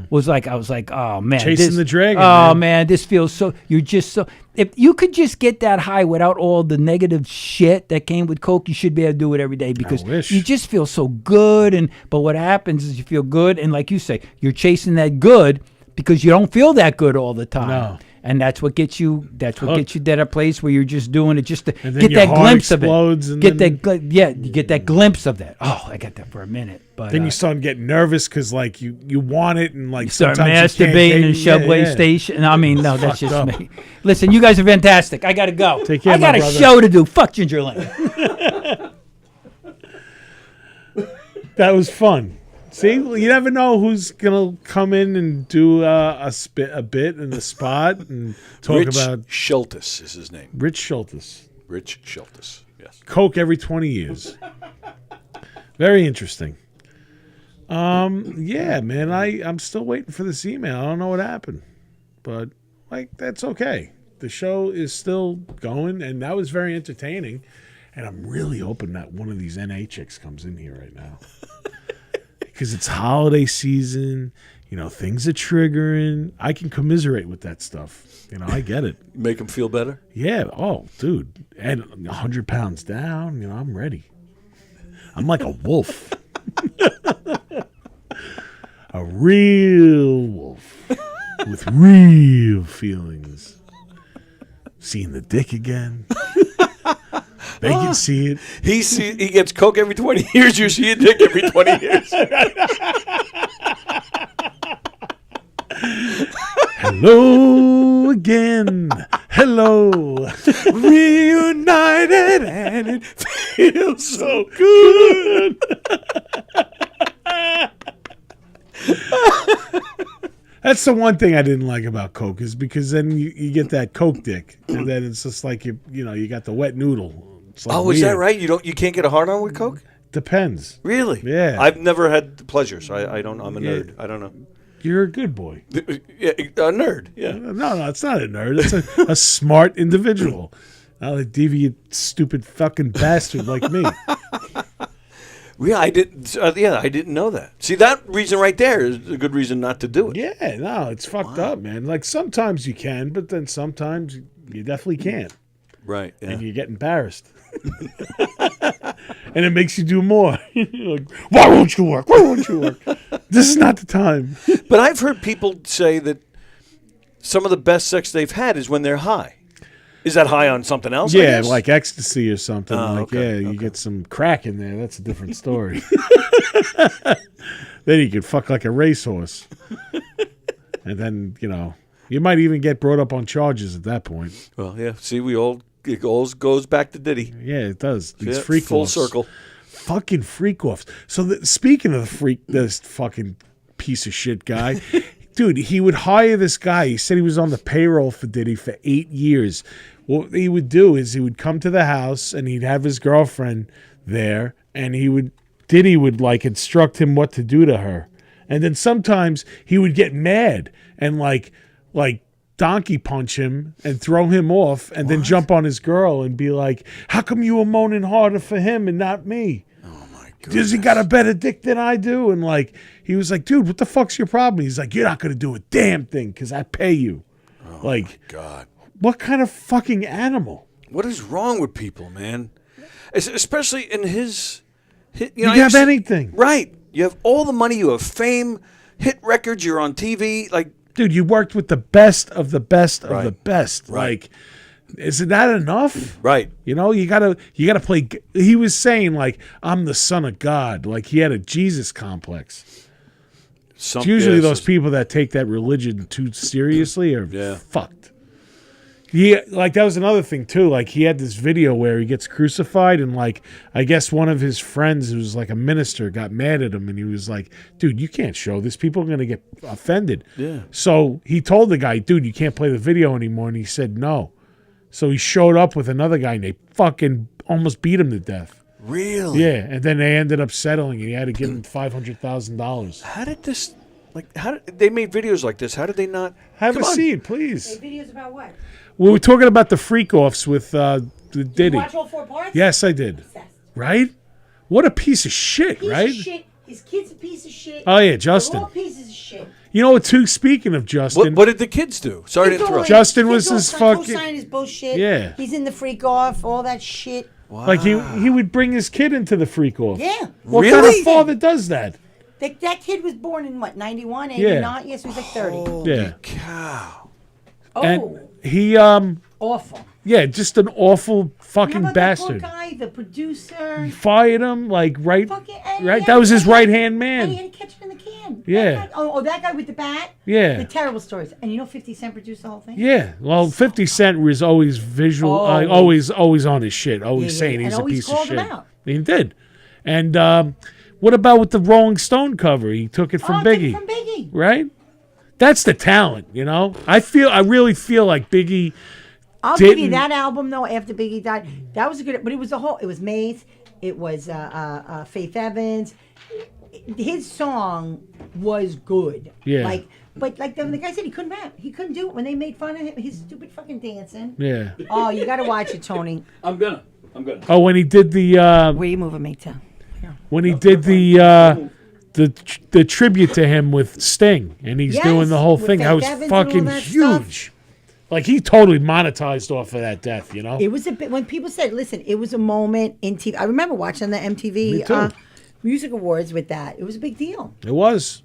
Speaker 8: was like, I was like, oh, man.
Speaker 4: Chasing the dragon.
Speaker 8: Oh, man, this feels so, you're just so, if you could just get that high without all the negative shit that came with coke, you should be able to do it every day because you just feel so good. But what happens is you feel good, and like you say, you're chasing that good because you don't feel that good all the time.
Speaker 4: No.
Speaker 8: And that's what gets you. That's what gets you to that place where you're just doing it just to
Speaker 4: and then
Speaker 8: get
Speaker 4: your
Speaker 8: that
Speaker 4: heart
Speaker 8: glimpse of
Speaker 4: explodes
Speaker 8: it.
Speaker 4: and
Speaker 8: Get
Speaker 4: then-
Speaker 8: that, you get that glimpse of that. Oh, I got that for a minute, but
Speaker 4: Then you start getting nervous because like you want it and like
Speaker 8: you start
Speaker 4: sometimes you can't
Speaker 8: masturbating
Speaker 4: get-
Speaker 8: in Subway
Speaker 4: yeah.
Speaker 8: Station. I mean, no, that's
Speaker 4: fucked
Speaker 8: just
Speaker 4: up.
Speaker 8: me. Listen, you guys are fantastic. I gotta go.
Speaker 4: Take care,
Speaker 8: I got
Speaker 4: my
Speaker 8: a
Speaker 4: brother.
Speaker 8: show to do. Fuck Ginger Lynn.
Speaker 4: That was fun. See, you never know who's gonna come in and do a bit in the spot and talk
Speaker 5: Rich
Speaker 4: about
Speaker 5: Schultes is his name.
Speaker 4: Rich Schultes.
Speaker 5: Rich Schultes, yes.
Speaker 4: Coke every 20 years. Very interesting. Yeah, man, I'm still waiting for this email. I don't know what happened, but like that's okay. The show is still going, and that was very entertaining. And I'm really hoping that one of these NA chicks comes in here right now. Because it's holiday season, things are triggering. I can commiserate with that stuff. I get it.
Speaker 5: Make him feel better?
Speaker 4: Yeah. Oh, dude. And 100 pounds down, I'm ready. I'm like a wolf. A real wolf with real feelings. Seeing the dick again. They can see it.
Speaker 5: He gets coke every 20 years. You see a dick every 20 years.
Speaker 4: Hello again. Hello.
Speaker 5: Reunited and it feels so good.
Speaker 4: That's the one thing I didn't like about Coke is because then you get that Coke dick, and then it's just like you got the wet noodle. It's like
Speaker 5: Oh, is that
Speaker 4: weird.
Speaker 5: right? You can't get a hard on with coke?
Speaker 4: Depends.
Speaker 5: Really?
Speaker 4: Yeah.
Speaker 5: I've never had the pleasure, so I don't. I'm a
Speaker 4: Yeah.
Speaker 5: nerd. I don't know.
Speaker 4: You're a good boy.
Speaker 5: Yeah, a nerd. Yeah.
Speaker 4: No, it's not a nerd. It's a smart individual. Not a deviant, stupid fucking bastard like me.
Speaker 5: Yeah, I didn't. I didn't know that. See, that reason right there is a good reason not to do it.
Speaker 4: Yeah, no, it's fucked up, man. Like sometimes you can, but then sometimes you definitely can't.
Speaker 5: Right. Yeah.
Speaker 4: And you get embarrassed. And it makes you do more. Like, why won't you work? Why won't you work? This is not the time.
Speaker 5: But I've heard people say that some of the best sex they've had is when they're high. Is that high on something else? I
Speaker 4: Yeah,
Speaker 5: guess?
Speaker 4: like ecstasy or something.
Speaker 5: Oh,
Speaker 4: like,
Speaker 5: okay,
Speaker 4: you get some crack in there. That's a different story. Then you could fuck like a racehorse. And then, you might even get brought up on charges at that point.
Speaker 5: Well, yeah. See, we all it goes back to Diddy.
Speaker 4: Yeah, it does. These
Speaker 5: Yeah,
Speaker 4: freak
Speaker 5: full
Speaker 4: offs.
Speaker 5: circle.
Speaker 4: Fucking freak offs. So speaking of this fucking piece of shit guy, dude, he would hire this guy. He said he was on the payroll for Diddy for 8 years. What he would do is he would come to the house and he'd have his girlfriend there, and Diddy would like instruct him what to do to her. And then sometimes he would get mad and like donkey punch him and throw him off, and then jump on his girl and be like, how come you were moaning harder for him and not me?
Speaker 5: Oh my god.
Speaker 4: Does he got a better dick than I do? And like, he was like, dude, what the fuck's your problem? He's like, you're not going to do a damn thing because I pay you.
Speaker 5: Oh
Speaker 4: like,
Speaker 5: my god.
Speaker 4: What kind of fucking animal?
Speaker 5: What is wrong with people, man? Especially in his you
Speaker 4: You have anything.
Speaker 5: Right. You have all the money, you have fame, hit records, you're on TV, like,
Speaker 4: dude, you worked with the best of the best of
Speaker 5: Right.
Speaker 4: the best.
Speaker 5: Right.
Speaker 4: Like, isn't that enough?
Speaker 5: right.
Speaker 4: You know, you gotta play. He was saying like, I'm the son of God. Like he had a Jesus complex. It's usually those people that take that religion too seriously are fucked. Yeah, like that was another thing too. Like he had this video where he gets crucified, and like I guess one of his friends who was like a minister got mad at him, and he was like, dude, you can't show this. People are gonna get offended.
Speaker 5: Yeah.
Speaker 4: So he told the guy, dude, you can't play the video anymore, and he said no. So he showed up with another guy, and they fucking almost beat him to death.
Speaker 5: Really?
Speaker 4: Yeah, and then they ended up settling, and he had to give him $500,000.
Speaker 5: How did this, like, they made videos like this? How did they not?
Speaker 4: Have
Speaker 5: Come
Speaker 4: a
Speaker 5: on.
Speaker 4: seat, please.
Speaker 9: Videos about what?
Speaker 4: We were talking about the freak-offs with Diddy.
Speaker 9: Watch all 4 parts?
Speaker 4: Yes, I did. Right? What a piece of shit,
Speaker 9: Piece
Speaker 4: right?
Speaker 9: of shit. His kid's a piece of shit.
Speaker 4: Oh, yeah,
Speaker 9: They're
Speaker 4: Justin.
Speaker 9: all pieces of shit.
Speaker 4: You know what, too, speaking of Justin.
Speaker 5: What did the kids do? Sorry to interrupt.
Speaker 4: Justin was his fucking...
Speaker 9: Co-sign his bullshit.
Speaker 4: Yeah.
Speaker 9: He's in the freak off, all that shit.
Speaker 5: Wow.
Speaker 4: Like, he would bring his kid into the freak-off.
Speaker 9: Yeah.
Speaker 4: What kind
Speaker 5: Really?
Speaker 4: of father does that?
Speaker 9: That kid was born in what, 91, 89? Yes, he was like 30.
Speaker 4: Yeah.
Speaker 5: Cow.
Speaker 9: Oh,
Speaker 4: And he,
Speaker 9: awful.
Speaker 4: yeah, just an awful fucking
Speaker 9: How about
Speaker 4: bastard.
Speaker 9: that poor guy, the producer?
Speaker 4: Fired him, like, right?
Speaker 9: Fucking, and
Speaker 4: Right?
Speaker 9: he
Speaker 4: That
Speaker 9: had-
Speaker 4: was his
Speaker 9: and he-
Speaker 4: right-hand
Speaker 9: And
Speaker 4: man.
Speaker 9: he had to catch it in the can.
Speaker 4: Yeah.
Speaker 9: That guy, that guy with the bat?
Speaker 4: Yeah.
Speaker 9: The terrible stories. And you know 50 Cent produced the whole thing?
Speaker 4: Yeah, well, 50 Cent was always visual,
Speaker 9: Always.
Speaker 4: always on his shit, always
Speaker 9: Yeah,
Speaker 4: saying
Speaker 9: and
Speaker 4: he's a
Speaker 9: always
Speaker 4: piece of
Speaker 9: called him
Speaker 4: shit.
Speaker 9: out.
Speaker 4: He did. And what about with the Rolling Stone cover? He took it from Biggie,
Speaker 9: From Biggie.
Speaker 4: right? That's the talent, you know. I really feel like Biggie.
Speaker 9: I'll give you
Speaker 4: didn't-
Speaker 9: that album though. After Biggie died, that was a good. But it was it was Mace. It was Faith Evans. His song was good.
Speaker 4: Yeah.
Speaker 9: But like the guy said, he couldn't rap. He couldn't do it when they made fun of him. His stupid fucking dancing.
Speaker 4: Yeah.
Speaker 9: Oh, you gotta watch it, Tony.
Speaker 7: I'm gonna.
Speaker 4: Oh, when he did the
Speaker 9: Where you moving me to?
Speaker 4: when he did the tribute to him with Sting, and he's
Speaker 9: Yes,
Speaker 4: doing the whole
Speaker 9: with
Speaker 4: thing. That
Speaker 9: Faith
Speaker 4: was
Speaker 9: Evans and all
Speaker 4: fucking
Speaker 9: that
Speaker 4: huge.
Speaker 9: stuff.
Speaker 4: Like he totally monetized off of that death, you know.
Speaker 9: It was a bit when people said, "Listen, it was a moment in TV." I remember watching the
Speaker 4: Me
Speaker 9: MTV
Speaker 4: too.
Speaker 9: Music Awards with that. It was a big deal.
Speaker 4: It was.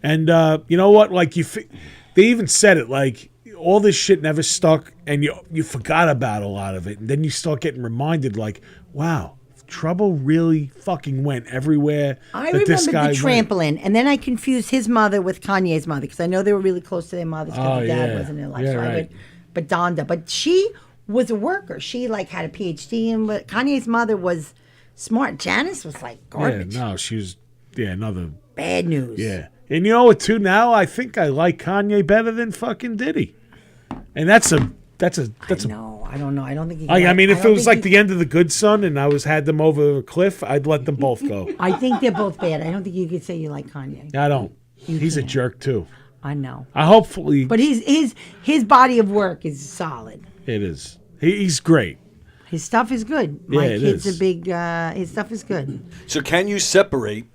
Speaker 4: And you know what? Like they even said it. Like all this shit never stuck, and you forgot about a lot of it, and then you start getting reminded. Like, wow, trouble really fucking went everywhere.
Speaker 9: I
Speaker 4: that
Speaker 9: remember
Speaker 4: this guy
Speaker 9: the
Speaker 4: went.
Speaker 9: trampoline, and then I confused his mother with Kanye's mother because I know they were really close to their mothers because
Speaker 4: Oh,
Speaker 9: the dad
Speaker 4: yeah.
Speaker 9: wasn't in life.
Speaker 4: Yeah,
Speaker 9: so I
Speaker 4: right.
Speaker 9: went, but Donda, but she was a worker. She like had a PhD, and but Kanye's mother was smart. Janice was like garbage.
Speaker 4: Yeah, no, she was. Yeah, another.
Speaker 9: Bad news.
Speaker 4: Yeah, and you know what? Too now, I think I like Kanye better than fucking Diddy, and that's a.
Speaker 9: No, I don't know. I don't think.
Speaker 4: I mean, if it was like the end of The Good Son and I had them over a cliff, I'd let them both go.
Speaker 9: I think they're both bad. I don't think you could say you like Kanye.
Speaker 4: I don't. He's a jerk too.
Speaker 9: I know.
Speaker 4: I hopefully.
Speaker 9: But his body of work is solid.
Speaker 4: It is. He's great.
Speaker 9: His stuff is good. My
Speaker 4: it
Speaker 9: kid's
Speaker 4: is.
Speaker 9: a big. His stuff is good.
Speaker 5: So can you separate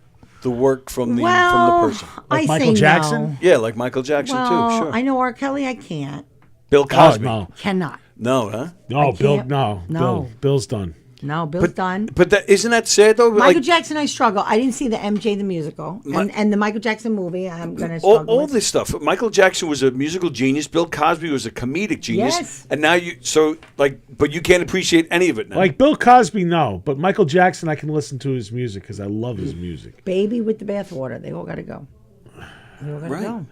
Speaker 5: the work from the person?
Speaker 9: I
Speaker 4: Michael
Speaker 9: say
Speaker 4: Jackson?
Speaker 9: no.
Speaker 5: Yeah, like Michael Jackson
Speaker 9: Well,
Speaker 5: too. Sure.
Speaker 9: I know R. Kelly. I can't.
Speaker 5: Bill Cosby.
Speaker 4: Oh,
Speaker 9: Cannot.
Speaker 5: No, huh?
Speaker 4: no, Bill.
Speaker 9: can't-
Speaker 4: No,
Speaker 9: no.
Speaker 4: Bill's done.
Speaker 9: No, Bill's done.
Speaker 5: But isn't that sad though?
Speaker 9: Michael
Speaker 5: Like
Speaker 9: Jackson, I struggle. I didn't see the MJ the musical and the Michael Jackson movie. I'm gonna struggle.
Speaker 5: all
Speaker 9: with.
Speaker 5: this stuff. Michael Jackson was a musical genius. Bill Cosby was a comedic genius.
Speaker 9: Yes.
Speaker 5: And now but you can't appreciate any of it now.
Speaker 4: Like Bill Cosby, no, but Michael Jackson, I can listen to his music because I love his music.
Speaker 9: Baby with the bathwater. They all gotta go. They all gotta
Speaker 5: Right.
Speaker 9: go.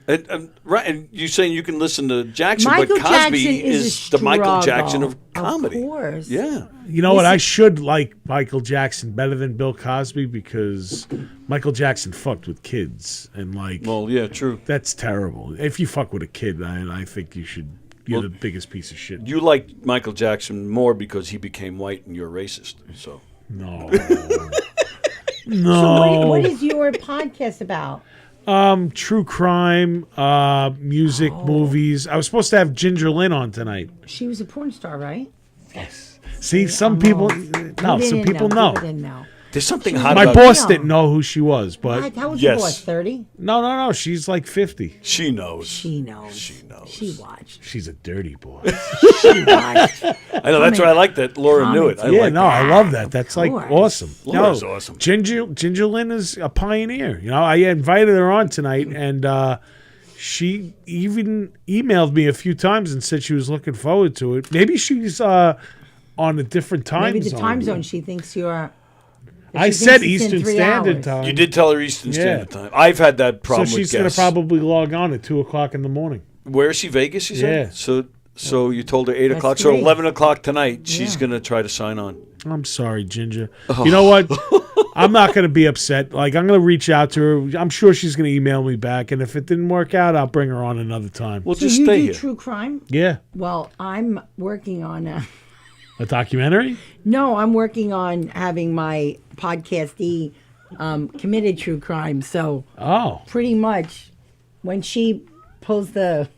Speaker 5: Right, and you're saying you can listen to Jackson,
Speaker 9: Michael
Speaker 5: but Cosby
Speaker 9: Jackson is a
Speaker 5: the Michael Jackson
Speaker 9: struggle.
Speaker 5: of comedy.
Speaker 9: Of course.
Speaker 5: Yeah.
Speaker 4: You know what? I should like Michael Jackson better than Bill Cosby because Michael Jackson fucked with kids and like.
Speaker 5: Well, yeah, true.
Speaker 4: That's terrible. If you fuck with a kid, I think you should. You're the biggest piece of shit.
Speaker 5: You like Michael Jackson more because he became white and you're racist. So
Speaker 4: no,
Speaker 9: So what is your podcast about?
Speaker 4: True crime, music, movies. I was supposed to have Ginger Lynn on tonight.
Speaker 9: She was a porn star, right?
Speaker 4: Yes. See, some people, no, some people know.
Speaker 9: People didn't know.
Speaker 5: there's something hot
Speaker 4: My
Speaker 5: about
Speaker 4: boss didn't know who she was, but
Speaker 9: How old is
Speaker 5: yes.
Speaker 9: your boss? 30?
Speaker 4: no, she's like 50.
Speaker 5: She knows.
Speaker 9: She knows.
Speaker 5: She knows.
Speaker 9: She watched.
Speaker 4: She's a dirty boy.
Speaker 9: She watched.
Speaker 5: I know. That's why I like that. Laura knew it. I
Speaker 4: Yeah,
Speaker 5: like
Speaker 4: no,
Speaker 5: that.
Speaker 4: I love that. That's like
Speaker 9: course.
Speaker 4: awesome.
Speaker 5: Laura's awesome.
Speaker 4: Ginger Lynn is a pioneer. You know, I invited her on tonight, and she even emailed me a few times and said she was looking forward to it. Maybe she's on a different time
Speaker 9: Maybe the
Speaker 4: zone.
Speaker 9: time zone she thinks you're.
Speaker 4: I
Speaker 9: she
Speaker 4: said
Speaker 9: thinks it's in
Speaker 4: Eastern
Speaker 9: 3
Speaker 4: Standard
Speaker 9: hours.
Speaker 4: Time.
Speaker 5: You did tell her Eastern
Speaker 4: Yeah.
Speaker 5: Standard Time. I've had that
Speaker 4: So
Speaker 5: problem with
Speaker 4: she's going to
Speaker 5: guests.
Speaker 4: probably log on at 2 o'clock in the morning.
Speaker 5: Where is she? Vegas, you said?
Speaker 4: Yeah.
Speaker 5: So you told her 8
Speaker 9: That's
Speaker 5: o'clock. So
Speaker 9: great.
Speaker 5: 11 o'clock tonight, she's
Speaker 9: Yeah.
Speaker 5: going to try to sign on.
Speaker 4: I'm sorry, Ginger. You know what? I'm not going to be upset. Like, I'm going to reach out to her. I'm sure she's going to email me back. And if it didn't work out, I'll bring her on another time.
Speaker 5: Well,
Speaker 9: So
Speaker 5: just
Speaker 9: you
Speaker 5: stay
Speaker 9: do
Speaker 5: here.
Speaker 9: true crime?
Speaker 4: Yeah.
Speaker 9: Well, I'm working on.
Speaker 4: A documentary?
Speaker 9: No, I'm working on having my podcastee committed true crime. So
Speaker 4: Oh.
Speaker 9: pretty much, when she pulls the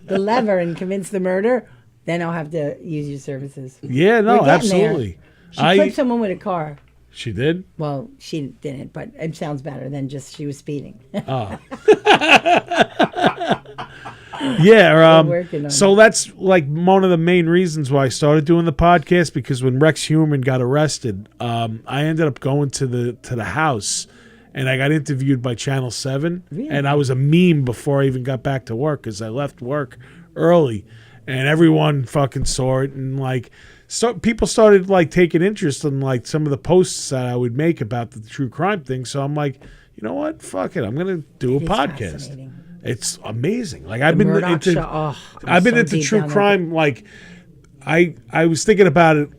Speaker 9: lever and commits the murder, then I'll have to use your services.
Speaker 4: Yeah, no,
Speaker 9: We're getting there.
Speaker 4: absolutely.
Speaker 9: She clipped someone with a car.
Speaker 4: She did?
Speaker 9: Well, she didn't, but it sounds better than just she was speeding.
Speaker 4: Yeah.
Speaker 9: working on
Speaker 4: So that's like one of the main reasons why I started doing the podcast, because when Rex Human got arrested, I ended up going to the house, and I got interviewed by Channel 7.
Speaker 9: Really?
Speaker 4: And I was a meme before I even got back to work because I left work early, and everyone fucking saw it, and like people started like taking interest in like some of the posts that I would make about the true crime thing. So I'm like, you know what? Fuck it. I'm gonna do a
Speaker 9: It is
Speaker 4: podcast.
Speaker 9: fascinating.
Speaker 4: It's amazing. Like I've been
Speaker 9: Murdoch
Speaker 4: into,
Speaker 9: show, I'm
Speaker 4: I've been
Speaker 9: so
Speaker 4: into
Speaker 9: deep
Speaker 4: true
Speaker 9: down there.
Speaker 4: crime. Like I was thinking about it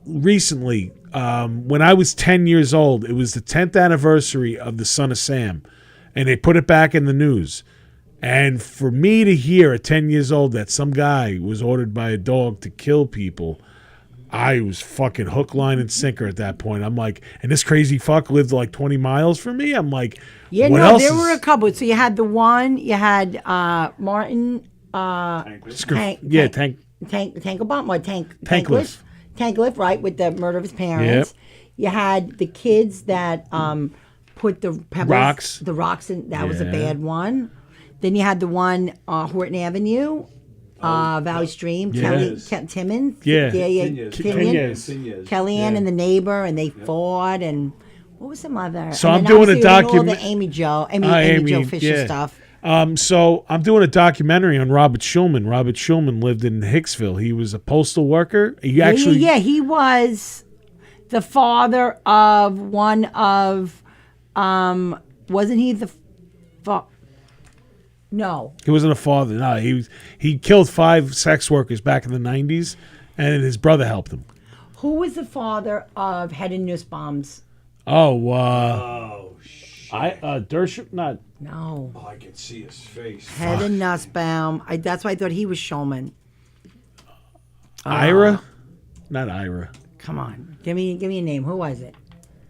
Speaker 4: recently. When I was 10 years old, it was the 10th anniversary of The Son of Sam, and they put it back in the news. And for me to hear at 10 years old that some guy was ordered by a dog to kill people, I was fucking hook, line, and sinker at that point. I'm like, and this crazy fuck lived like 20 miles from me. I'm like,
Speaker 9: Yeah,
Speaker 4: what
Speaker 9: no,
Speaker 4: else
Speaker 9: there
Speaker 4: is-
Speaker 9: were a couple. So you had the one, you had Martin Tank-a-bomb, or
Speaker 4: Tankliff.
Speaker 9: Tankliff, right, with the murder of his parents.
Speaker 4: Yep.
Speaker 9: You had the kids that put the pebbles,
Speaker 4: Rocks.
Speaker 9: in. That was a
Speaker 4: Yeah.
Speaker 9: bad one. Then you had the one Horton Avenue, Valley Stream, Timmons.
Speaker 4: Yeah.
Speaker 9: Kenyon. Kellyanne and the neighbor, and they fought, and what was some other?
Speaker 4: So
Speaker 9: and
Speaker 4: I'm
Speaker 9: then
Speaker 4: doing a
Speaker 9: obviously all
Speaker 4: document-
Speaker 9: the Amy Jo Fisher
Speaker 4: yeah.
Speaker 9: stuff.
Speaker 4: So I'm doing a documentary on Robert Schulman. Robert Schulman lived in Hicksville. He was a postal worker. He actually,
Speaker 9: He was the father of one of, wasn't he the, no.
Speaker 4: he wasn't a father. No, he killed 5 sex workers back in the 90s, and his brother helped him.
Speaker 9: Who was the father of Head and Nussbaum's?
Speaker 4: Dershowitz, not.
Speaker 9: No.
Speaker 5: Oh, I can see his face.
Speaker 9: Head and Nussbaum. That's why I thought he was Schulman.
Speaker 4: Ira, not Ira.
Speaker 9: Come on. Give me a name. Who was it?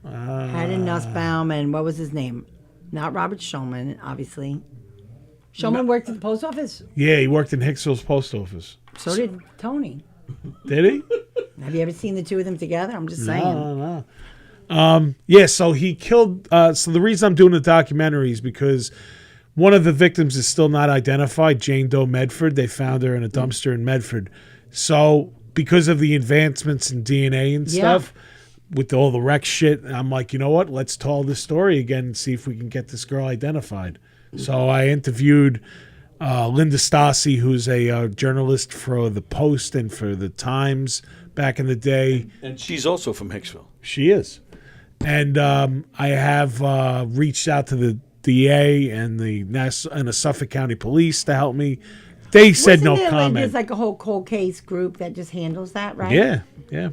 Speaker 9: Head and Nussbaum, and what was his name? Not Robert Schulman, obviously. Schulman worked at the post office.
Speaker 4: Yeah, he worked in Hicksville's post office.
Speaker 9: So did Tony.
Speaker 4: Did he?
Speaker 9: Have you ever seen the two of them together? I'm just saying.
Speaker 4: No. Yeah, so he killed. So the reason I'm doing the documentary is because one of the victims is still not identified, Jane Doe Medford. They found her in a dumpster in Medford. So because of the advancements in DNA and stuff, with all the Rex shit, I'm like, you know what? Let's tell this story again and see if we can get this girl identified. So I interviewed Linda Stassi, who's a journalist for the Post and for the Times back in the day.
Speaker 5: And she's also from Hicksville.
Speaker 4: She is. And I have reached out to DA and the Suffolk County Police to help me. They said
Speaker 9: Wasn't
Speaker 4: no
Speaker 9: there,
Speaker 4: comment.
Speaker 9: There's like a whole cold case group that just handles that, right?
Speaker 4: Yeah.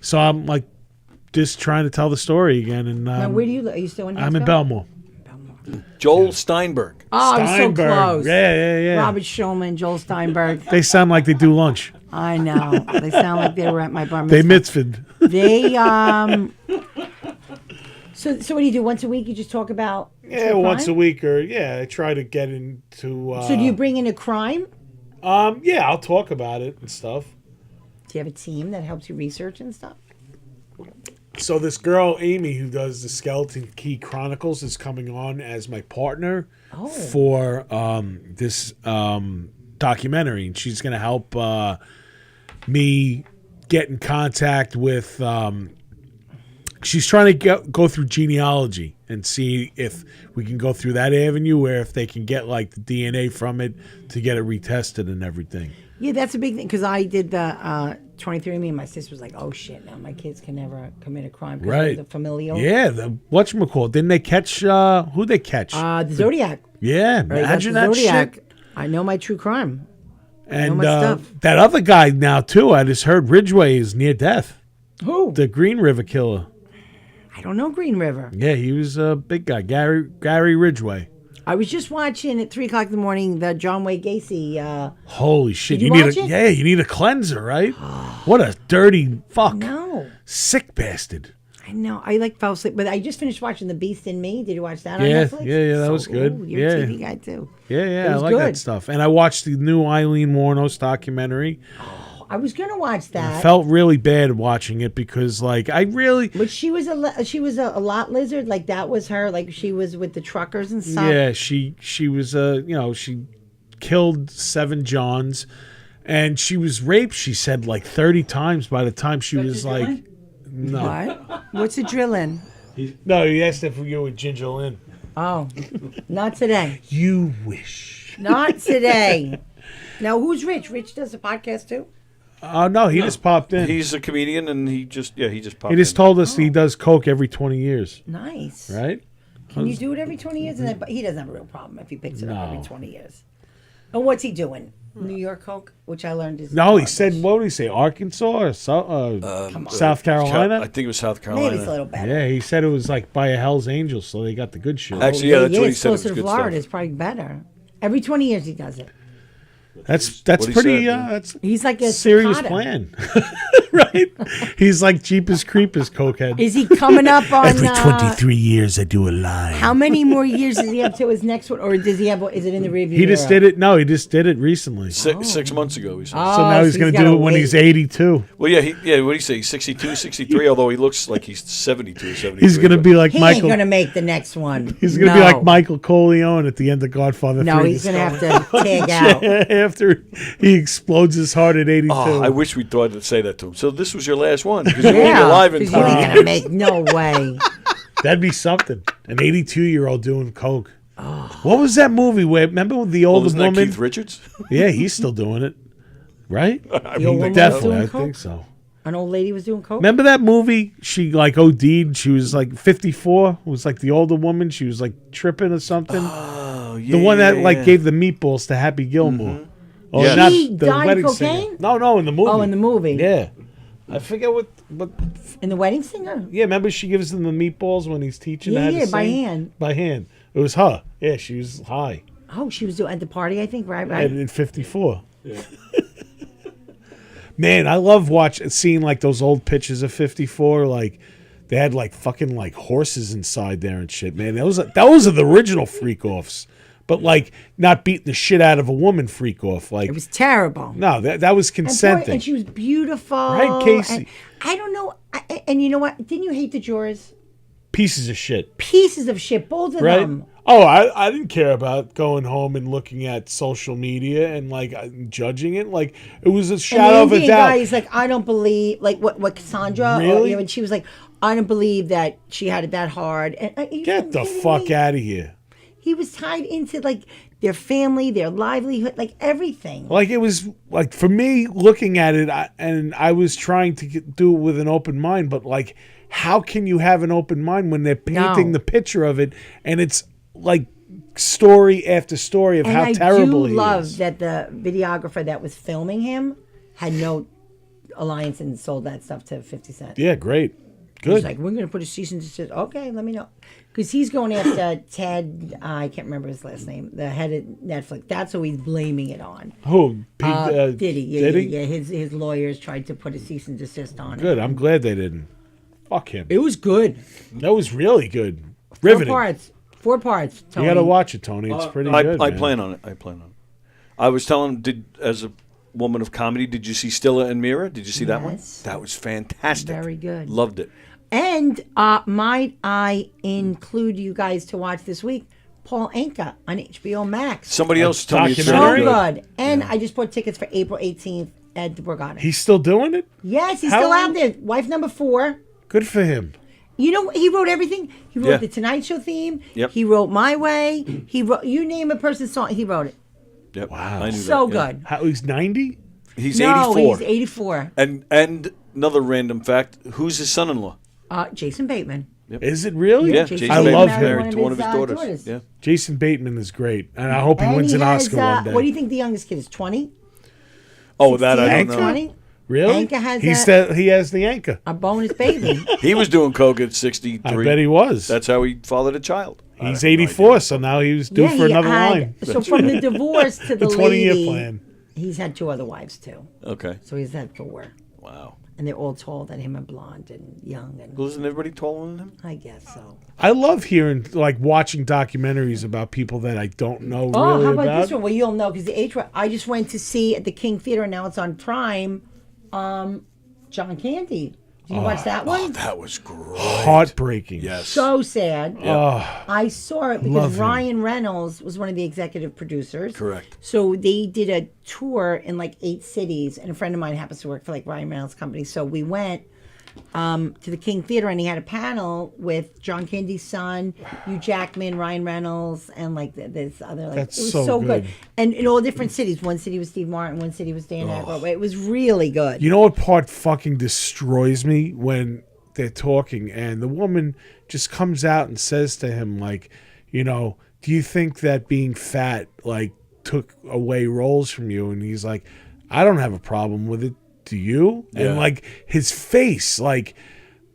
Speaker 4: So I'm like just trying to tell the story again. And
Speaker 9: Now, where do you live? Are you still in
Speaker 4: I'm in
Speaker 9: Huntsville?
Speaker 4: Belmore.
Speaker 5: Joel Steinberg.
Speaker 9: Oh, I was so
Speaker 4: Steinberg.
Speaker 9: close.
Speaker 4: Yeah.
Speaker 9: Robert Schulman, Joel Steinberg.
Speaker 4: They sound like they do lunch.
Speaker 9: I know. They sound like they were at my bar
Speaker 4: They
Speaker 9: mitzvah.
Speaker 4: mitzvahed.
Speaker 9: They So what do you do once a week? You just talk about
Speaker 4: Yeah,
Speaker 9: true
Speaker 4: once a
Speaker 9: crime?
Speaker 4: week, or I try to get into.
Speaker 9: So do you bring in a crime?
Speaker 4: Yeah, I'll talk about it and stuff.
Speaker 9: Do you have a team that helps you research and stuff?
Speaker 4: So this girl Amy, who does the Skeleton Key Chronicles, is coming on as my partner for this documentary, and she's going to help me get in contact with. She's trying to go through genealogy and see if we can go through that avenue, where if they can get like the DNA from it to get it retested and everything.
Speaker 9: Yeah, that's a big thing because I did the 23andMe, and my sister was like, "Oh shit, now my kids can never commit a crime because
Speaker 4: Right.
Speaker 9: of the familial."
Speaker 4: Yeah, the whatchamacallit. Didn't they catch who they catch?
Speaker 9: The Zodiac.
Speaker 4: Yeah,
Speaker 9: Right,
Speaker 4: imagine
Speaker 9: that's
Speaker 4: that
Speaker 9: the Zodiac.
Speaker 4: shit.
Speaker 9: I know my true crime.
Speaker 4: And
Speaker 9: my stuff.
Speaker 4: that other guy now too, I just heard Ridgway is near death.
Speaker 9: Who?
Speaker 4: The Green River killer.
Speaker 9: I don't know Green River.
Speaker 4: Yeah, he was a big guy, Gary Ridgway.
Speaker 9: I was just watching at 3:00 in the morning the John Wayne Gacy.
Speaker 4: Holy shit!
Speaker 9: Did you
Speaker 4: need
Speaker 9: watch it?
Speaker 4: Yeah, you need a cleanser, right? What a dirty fuck.
Speaker 9: No,
Speaker 4: Sick bastard.
Speaker 9: I know. I like fell asleep, but I just finished watching The Beast in Me. Did you watch that on
Speaker 4: Yeah,
Speaker 9: Netflix?
Speaker 4: yeah, that was good.
Speaker 9: Ooh, you're
Speaker 4: Yeah.
Speaker 9: a TV guy too.
Speaker 4: Yeah,
Speaker 9: It
Speaker 4: I
Speaker 9: was
Speaker 4: like that
Speaker 9: good.
Speaker 4: stuff. And I watched the new Eileen Wuornos documentary.
Speaker 9: I was gonna watch that.
Speaker 4: Felt really bad watching it because, like, I really.
Speaker 9: But she was a lot lizard. Like that was her. Like she was with the truckers and stuff.
Speaker 4: Yeah, she was she killed 7 Johns, and she was raped. She said like 30 times by the time she was like, no,
Speaker 9: What? What's a drilling?
Speaker 4: no. He asked if you were Ginger Lynn.
Speaker 9: Oh, not today.
Speaker 4: You wish.
Speaker 9: Not today. Now who's Rich? Rich does a podcast too.
Speaker 4: Oh no, he just popped in.
Speaker 5: He's a comedian, and he just popped
Speaker 4: He just
Speaker 5: in.
Speaker 4: told us he does coke every 20 years,
Speaker 9: Nice.
Speaker 4: right?
Speaker 9: Can you do it every 20 years? And then, but he doesn't have a real problem if he picks it up
Speaker 4: No.
Speaker 9: every 20 years. And what's he doing? New York Coke, which I learned is
Speaker 4: No, he
Speaker 9: garbage.
Speaker 4: said, what did he say? Arkansas or South Carolina?
Speaker 5: I think it was South Carolina.
Speaker 9: Maybe it's a little better.
Speaker 4: Yeah, he said it was like by a Hell's Angels, so they got the good shit.
Speaker 5: Actually, yeah, that's what he
Speaker 9: it's
Speaker 5: said. It was
Speaker 9: closer to
Speaker 5: good
Speaker 9: Florida.
Speaker 5: stuff.
Speaker 9: It's probably better. Every 20 years he does it.
Speaker 4: That's
Speaker 5: what he
Speaker 4: pretty.
Speaker 5: said, yeah.
Speaker 4: That's
Speaker 9: He's like a
Speaker 4: serious
Speaker 9: cicada.
Speaker 4: plan, right? He's like Jeepers Creepers cokehead.
Speaker 9: Is he coming up on
Speaker 4: Every 23 years, I do a line.
Speaker 9: how many more years does he have to his next one, or does he have? Is it in the review?
Speaker 4: He just did it. No, he just did it recently. So
Speaker 5: 6 months ago, he said.
Speaker 4: now he's going to
Speaker 9: gotta
Speaker 4: do it when
Speaker 9: wait.
Speaker 4: he's 82.
Speaker 5: Well, yeah, what do you say? He's 62, 63, although he looks like he's 72, 73.
Speaker 4: He's going to be like
Speaker 9: He
Speaker 4: Michael.
Speaker 9: ain't gonna make the next one.
Speaker 4: He's going to be like Michael Corleone at the end of Godfather 3.
Speaker 9: No, he's gonna have to tag out.
Speaker 4: After he explodes his heart at 82.
Speaker 5: Oh, I wish we thought to say that to him. So this was your last one because you won't be
Speaker 9: Yeah,
Speaker 5: alive in
Speaker 9: 'cause you ain't
Speaker 5: time.
Speaker 9: gonna make no way.
Speaker 4: That'd be something. An 82-year-old doing coke. What was that movie where, remember the older
Speaker 5: Wasn't that
Speaker 4: woman?
Speaker 5: Keith Richards?
Speaker 4: Yeah, he's still doing it. Right?
Speaker 9: The old woman was
Speaker 4: Definitely,
Speaker 9: doing
Speaker 4: I
Speaker 9: coke?
Speaker 4: think so.
Speaker 9: An old lady was doing coke.
Speaker 4: Remember that movie? She like OD'd. She was like 54. It was like the older woman. She was like tripping or something.
Speaker 5: Oh, yeah.
Speaker 4: The one that
Speaker 5: yeah,
Speaker 4: like
Speaker 5: yeah.
Speaker 4: gave the meatballs to Happy Gilmore. Oh,
Speaker 5: Yeah.
Speaker 4: not
Speaker 9: She
Speaker 4: the
Speaker 9: died of
Speaker 4: wedding singer.
Speaker 9: cocaine?
Speaker 4: No, in the movie.
Speaker 9: Oh, in the movie.
Speaker 4: Yeah. I forget what.
Speaker 9: In the wedding singer.
Speaker 4: Yeah, remember she gives him the meatballs when he's teaching her how to
Speaker 9: Yeah, by
Speaker 4: sing?
Speaker 9: hand.
Speaker 4: By hand. It was her. Yeah, she was high.
Speaker 9: Oh, she was doing at the party, I think. Right.
Speaker 4: And in 54. Man, I love seeing like those old pictures of 54. Like they had like fucking like horses inside there and shit. Man, those are the original freak offs. But like not beating the shit out of a woman freak off. Like
Speaker 9: It was terrible.
Speaker 4: no, that was consenting.
Speaker 9: And she was beautiful.
Speaker 4: Right, Casey?
Speaker 9: And I don't know. And you know what? Didn't you hate the jurors?
Speaker 4: Pieces of shit.
Speaker 9: Pieces of shit, both of
Speaker 4: Right?
Speaker 9: them.
Speaker 4: Oh, I didn't care about going home and looking at social media and like judging it. Like it was a
Speaker 9: And
Speaker 4: shadow of
Speaker 9: the
Speaker 4: a
Speaker 9: Indian
Speaker 4: doubt.
Speaker 9: guy is like, I don't believe, like what Cassandra,
Speaker 4: Really?
Speaker 9: and she was like, I don't believe that she had it that hard. And
Speaker 4: Get the fuck out of here.
Speaker 9: He was tied into like their family, their livelihood, like everything.
Speaker 4: Like it was like for me looking at it, I was trying to do it with an open mind, but like, how can you have an open mind when they're painting
Speaker 9: No.
Speaker 4: the picture of it and it's like story after story of
Speaker 9: And
Speaker 4: how
Speaker 9: I
Speaker 4: terrible
Speaker 9: do
Speaker 4: he
Speaker 9: love
Speaker 4: is.
Speaker 9: that the videographer that was filming him had no alliance and sold that stuff to 50 Cent.
Speaker 4: Yeah, great.
Speaker 9: He's
Speaker 4: Good.
Speaker 9: like, we're going to put a cease and desist. Okay, let me know. Because he's going after Ted, I can't remember his last name, the head of Netflix. That's who he's blaming it on.
Speaker 4: Who?
Speaker 9: Diddy. Yeah. His lawyers tried to put a cease and desist on it.
Speaker 4: Good. I'm glad they didn't. Fuck him.
Speaker 9: It was good.
Speaker 4: That was really good. Riveting.
Speaker 9: 4 parts.
Speaker 4: You
Speaker 9: Tony.
Speaker 4: got to watch it, Tony. It's pretty good.
Speaker 5: I
Speaker 4: man.
Speaker 5: plan on it. I was telling him, as a woman of comedy, did you see Stilla and Mira? Did you see that one?
Speaker 9: Yes.
Speaker 5: That was fantastic.
Speaker 9: Very good.
Speaker 5: Loved it.
Speaker 9: And might I include you guys to watch this week Paul Anka on HBO Max.
Speaker 5: Somebody else told me it's
Speaker 9: So
Speaker 5: very
Speaker 9: good. And I just bought tickets for April 18th at the Borgata.
Speaker 4: He's still doing it?
Speaker 9: Yes, he's
Speaker 4: How
Speaker 9: still
Speaker 4: long?
Speaker 9: out there. Wife number 4.
Speaker 4: Good for him.
Speaker 9: You know, he wrote everything. He wrote
Speaker 5: Yeah.
Speaker 9: the Tonight Show theme.
Speaker 5: Yep.
Speaker 9: He wrote My Way. He wrote, you name a person's song, he wrote it.
Speaker 5: Yep.
Speaker 4: Wow.
Speaker 5: I knew
Speaker 9: So
Speaker 5: that, yeah.
Speaker 9: good.
Speaker 4: How, he's 90?
Speaker 5: He's
Speaker 9: No,
Speaker 5: 84.
Speaker 9: he's 84.
Speaker 5: And another random fact, who's his son-in-law?
Speaker 9: Jason Bateman.
Speaker 4: Is it really?
Speaker 5: Yeah,
Speaker 9: Jason
Speaker 4: I
Speaker 9: Bateman
Speaker 4: love
Speaker 9: married
Speaker 4: him.
Speaker 5: Married to one of his daughters. Yeah.
Speaker 4: Jason Bateman is great. And I hope he
Speaker 9: And
Speaker 4: wins an
Speaker 9: has,
Speaker 4: Oscar one day.
Speaker 9: what do you think the youngest kid is? 20?
Speaker 5: Oh, that I
Speaker 9: 16,
Speaker 5: don't know.
Speaker 9: 20?
Speaker 4: Really?
Speaker 9: Anka has
Speaker 4: he has the anchor.
Speaker 9: a bonus baby.
Speaker 5: He was doing coke at 63.
Speaker 4: I bet he was.
Speaker 5: That's how he fathered a child. I
Speaker 4: He's
Speaker 5: have no
Speaker 4: 84,
Speaker 5: idea.
Speaker 4: so now he was due for
Speaker 9: he
Speaker 4: another
Speaker 9: had-
Speaker 4: line.
Speaker 9: So from the divorce to the
Speaker 4: 20-year
Speaker 9: lady,
Speaker 4: plan.
Speaker 9: he's had 2 other wives too.
Speaker 5: Okay.
Speaker 9: So he's had 4.
Speaker 5: Wow.
Speaker 9: And they're all tall than him and blonde and young. And
Speaker 5: Wasn't everybody taller than him?
Speaker 9: I guess so.
Speaker 4: I love hearing, like, watching documentaries about people that I don't know
Speaker 9: Oh,
Speaker 4: really
Speaker 9: how about
Speaker 4: about.
Speaker 9: this one? Well, you'll know because the age. I just went to see at the King Theater, and now it's on Prime. John Candy. Did you watch that one?
Speaker 5: Oh, that was great.
Speaker 4: Heartbreaking.
Speaker 5: Yes.
Speaker 9: So sad.
Speaker 4: Oh,
Speaker 9: I saw it
Speaker 4: Love
Speaker 9: because
Speaker 4: him.
Speaker 9: Ryan Reynolds was one of the executive producers.
Speaker 5: Correct.
Speaker 9: So they did a tour in like 8 cities, and a friend of mine happens to work for like Ryan Reynolds' company. So we went to the King Theater, and he had a panel with John Candy's son, Hugh Jackman, Ryan Reynolds, and like this other. Like,
Speaker 4: That's
Speaker 9: it was
Speaker 4: so
Speaker 9: so
Speaker 4: good.
Speaker 9: good. And in all different cities. One city was Steve Martin, one city was Dan Aykroyd. It was really good.
Speaker 4: You know what part fucking destroys me? When they're talking and the woman just comes out and says to him, like, you know, do you think that being fat, like, took away roles from you? And he's like, I don't have a problem with it. Do you?
Speaker 5: Yeah.
Speaker 4: And, like, his face, like,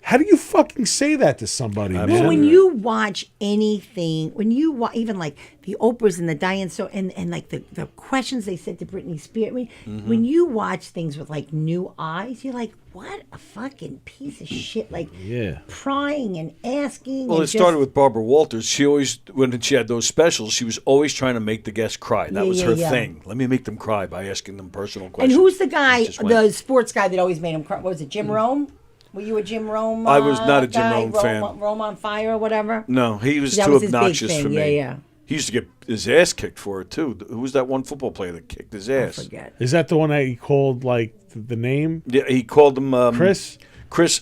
Speaker 4: how do you fucking say that to somebody,
Speaker 9: Well,
Speaker 4: man?
Speaker 9: when you watch anything, when you even like the Oprahs and the Diane, so and like the questions they said to Britney Spears, I mean, when you watch things with like new eyes, you're like, what a fucking piece of shit! Like,
Speaker 4: Yeah.
Speaker 9: prying and asking.
Speaker 5: Well,
Speaker 9: and
Speaker 5: it started with Barbara Walters. She always, when she had those specials, she was always trying to make the guests cry. That
Speaker 9: Yeah,
Speaker 5: was
Speaker 9: yeah,
Speaker 5: her
Speaker 9: yeah.
Speaker 5: thing. Let me make them cry by asking them personal
Speaker 9: And
Speaker 5: questions.
Speaker 9: who's the guy,
Speaker 5: It just went.
Speaker 9: the sports guy that always made him cry? What was it, Jim Rome? Were you a Jim Rome?
Speaker 5: I was not a Jim
Speaker 9: guy?
Speaker 5: Rome fan.
Speaker 9: Rome on Fire or whatever.
Speaker 5: No, he was
Speaker 9: That
Speaker 5: too
Speaker 9: was his big
Speaker 5: obnoxious
Speaker 9: thing.
Speaker 5: for me.
Speaker 9: Yeah, yeah.
Speaker 5: He used to get his ass kicked for it too. Who was that one football player that kicked his ass?
Speaker 9: Forget.
Speaker 4: Is that the one that he called, like, the name?
Speaker 5: Yeah, he called him Chris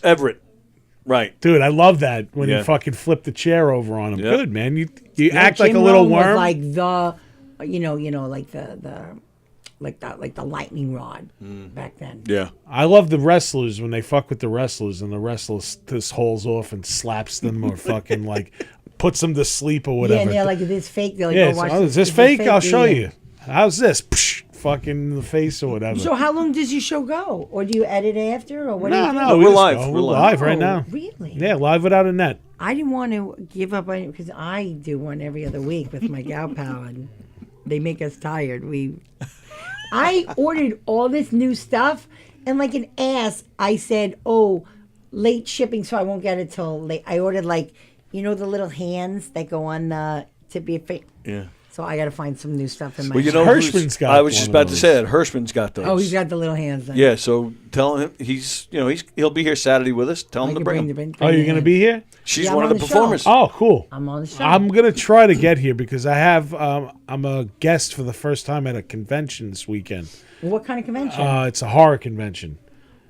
Speaker 5: Everett. Right.
Speaker 4: Dude, I love that when
Speaker 5: Yeah.
Speaker 4: you fucking flip the chair over on him.
Speaker 5: Yeah.
Speaker 4: Good, man. You
Speaker 9: Yeah,
Speaker 4: act like
Speaker 9: Jim
Speaker 4: a little
Speaker 9: Rome
Speaker 4: worm.
Speaker 9: Was like the, like the lightning rod back then.
Speaker 5: Yeah.
Speaker 4: I love the wrestlers when they fuck with the wrestlers and the wrestler just holes off and slaps them or fucking like puts them to sleep or whatever.
Speaker 9: Yeah, and they're like, "Is this fake?" They're like,
Speaker 4: yeah,
Speaker 9: "Go watch
Speaker 4: is this fake? I'll show
Speaker 9: Yeah.
Speaker 4: you. How's this? Psh, fucking in the face or whatever.
Speaker 9: So how long does your show go, or do you edit after, or what? do you do?
Speaker 4: No,
Speaker 5: we're
Speaker 4: just
Speaker 5: live.
Speaker 4: go.
Speaker 5: We're
Speaker 4: We're
Speaker 5: live.
Speaker 4: live right
Speaker 9: Oh,
Speaker 4: now.
Speaker 9: Really?
Speaker 4: Yeah, live without a net.
Speaker 9: I didn't want to give up on it because I do one every other week with my gal pal, and they make us tired. I ordered all this new stuff, and like an ass, I said, "Oh, late shipping, so I won't get it till late." I ordered like, the little hands that go on to be a fake.
Speaker 5: Yeah.
Speaker 9: So I got to find some new stuff in my.
Speaker 5: Well, you know,
Speaker 4: Hirschman's got
Speaker 5: I was just
Speaker 4: one
Speaker 5: about
Speaker 4: of
Speaker 5: to
Speaker 4: those.
Speaker 5: say that Hirschman's got those.
Speaker 9: Oh, he's got the little hands. Then.
Speaker 5: Yeah, so tell him he'll be here Saturday with us. Tell
Speaker 9: I
Speaker 5: him to
Speaker 9: can
Speaker 5: bring him.
Speaker 9: bring
Speaker 4: Oh, you're gonna be here?
Speaker 5: She's
Speaker 9: Yeah,
Speaker 5: one
Speaker 9: I'm
Speaker 5: of the
Speaker 9: on the show.
Speaker 5: performers.
Speaker 4: Oh, cool.
Speaker 9: I'm on the show.
Speaker 4: I'm gonna try to get here because I have I'm a guest for the first time at a convention this weekend.
Speaker 9: What kind of convention?
Speaker 4: It's a horror convention.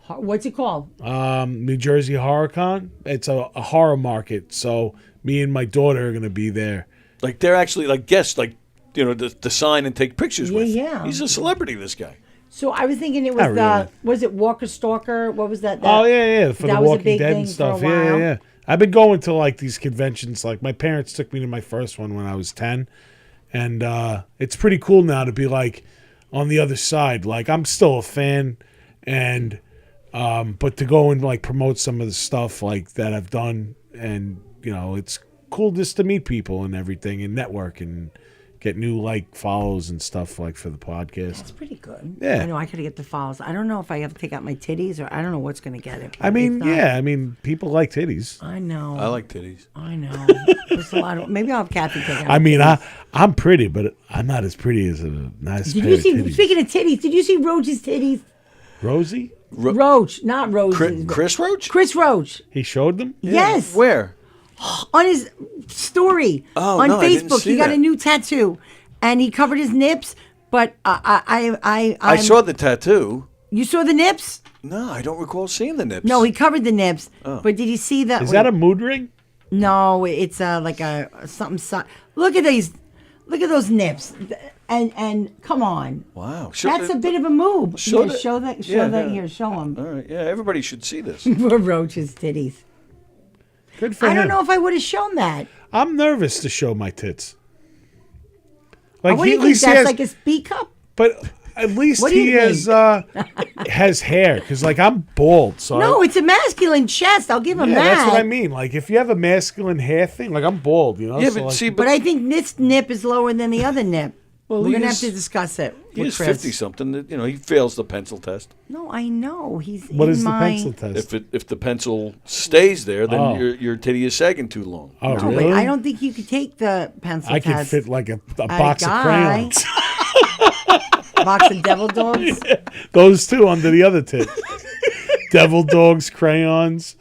Speaker 9: What's it called?
Speaker 4: New Jersey HorrorCon. It's a horror market, so me and my daughter are gonna be there.
Speaker 5: Like they're actually like guests, like to sign and take pictures with.
Speaker 9: Yeah.
Speaker 5: He's a celebrity. This guy.
Speaker 9: So I was thinking it was
Speaker 4: Not really.
Speaker 9: Was it Walker Stalker? What was that?
Speaker 4: Oh yeah, for the
Speaker 9: that was a
Speaker 4: Walking
Speaker 9: big
Speaker 4: Dead
Speaker 9: thing
Speaker 4: and
Speaker 9: for a
Speaker 4: stuff. Yeah,
Speaker 9: while.
Speaker 4: yeah. I've been going to like these conventions. Like my parents took me to my first one when I was 10, and it's pretty cool now to be like on the other side. Like I'm still a fan, and but to go and like promote some of the stuff like that I've done, and it's cool just to meet people and everything and network and get new like follows and stuff like for the podcast.
Speaker 9: That's pretty good.
Speaker 4: Yeah.
Speaker 9: I know I could get the follows. I don't know if I have to take out my titties or I don't know what's going to get it.
Speaker 4: I mean, people like titties.
Speaker 9: I know.
Speaker 5: I like titties.
Speaker 9: I know. There's a lot of. Maybe I'll have Kathy take out.
Speaker 4: I mean,
Speaker 9: titties.
Speaker 4: I'm pretty, but I'm not as pretty as a nice
Speaker 9: Did
Speaker 4: pair
Speaker 9: you
Speaker 4: of
Speaker 9: see?
Speaker 4: titties.
Speaker 9: Speaking of titties, did you see Roach's titties?
Speaker 4: Rosie?
Speaker 9: Roach, not Rosie.
Speaker 5: Chris Roach?
Speaker 9: Chris Roach.
Speaker 4: He showed them?
Speaker 9: Yes.
Speaker 5: Where?
Speaker 9: On his story on
Speaker 5: no, I didn't
Speaker 9: Facebook,
Speaker 5: see
Speaker 9: he got
Speaker 5: that.
Speaker 9: a new tattoo, and he covered his nips. But
Speaker 5: I saw the tattoo.
Speaker 9: You saw the nips?
Speaker 5: No, I don't recall seeing the nips.
Speaker 9: No, he covered the nips. But did you see that?
Speaker 4: Is that a mood ring?
Speaker 9: No, it's like a something. Look at these. Look at those nips. And come on.
Speaker 5: Wow.
Speaker 9: That's a bit of a move.
Speaker 5: show
Speaker 9: Here,
Speaker 5: that-
Speaker 9: show that. Show
Speaker 5: yeah,
Speaker 9: that
Speaker 5: yeah.
Speaker 9: here. Show him.
Speaker 5: All right. Yeah, everybody should see this.
Speaker 9: Roach's titties.
Speaker 4: Good for
Speaker 9: I
Speaker 4: him.
Speaker 9: don't know if I would have shown that.
Speaker 4: I'm nervous to show my tits.
Speaker 9: What do you
Speaker 4: at
Speaker 9: think?
Speaker 4: least he
Speaker 9: That's
Speaker 4: has,
Speaker 9: like a speed cup?
Speaker 4: but at least
Speaker 9: What do
Speaker 4: he
Speaker 9: you
Speaker 4: has has hair because like I'm bald, so
Speaker 9: No, it's a masculine chest. I'll give him
Speaker 4: yeah,
Speaker 9: that.
Speaker 4: that's what I mean. Like if you have a masculine hair thing, like I'm bald,
Speaker 5: Yeah,
Speaker 4: so,
Speaker 5: but
Speaker 4: like,
Speaker 5: see,
Speaker 9: But I think this nip is lower than the other nip.
Speaker 5: Well,
Speaker 9: We're
Speaker 5: he
Speaker 9: gonna have
Speaker 5: is-
Speaker 9: to discuss it
Speaker 5: he
Speaker 9: with
Speaker 5: is
Speaker 9: Chris.
Speaker 5: 50-something. He fails the pencil test.
Speaker 9: No, I know he's.
Speaker 4: what
Speaker 9: in
Speaker 4: is the
Speaker 9: my...
Speaker 4: pencil test?
Speaker 5: If the pencil stays there, then
Speaker 4: Oh.
Speaker 5: your titty is sagging too long.
Speaker 4: Oh,
Speaker 9: No,
Speaker 4: really?
Speaker 9: but I don't think you could take the pencil
Speaker 4: I could
Speaker 9: test.
Speaker 4: fit like a box of
Speaker 9: guy.
Speaker 4: crayons.
Speaker 9: Box of devil dogs.
Speaker 4: Those two under the other tit. Devil dogs, crayons,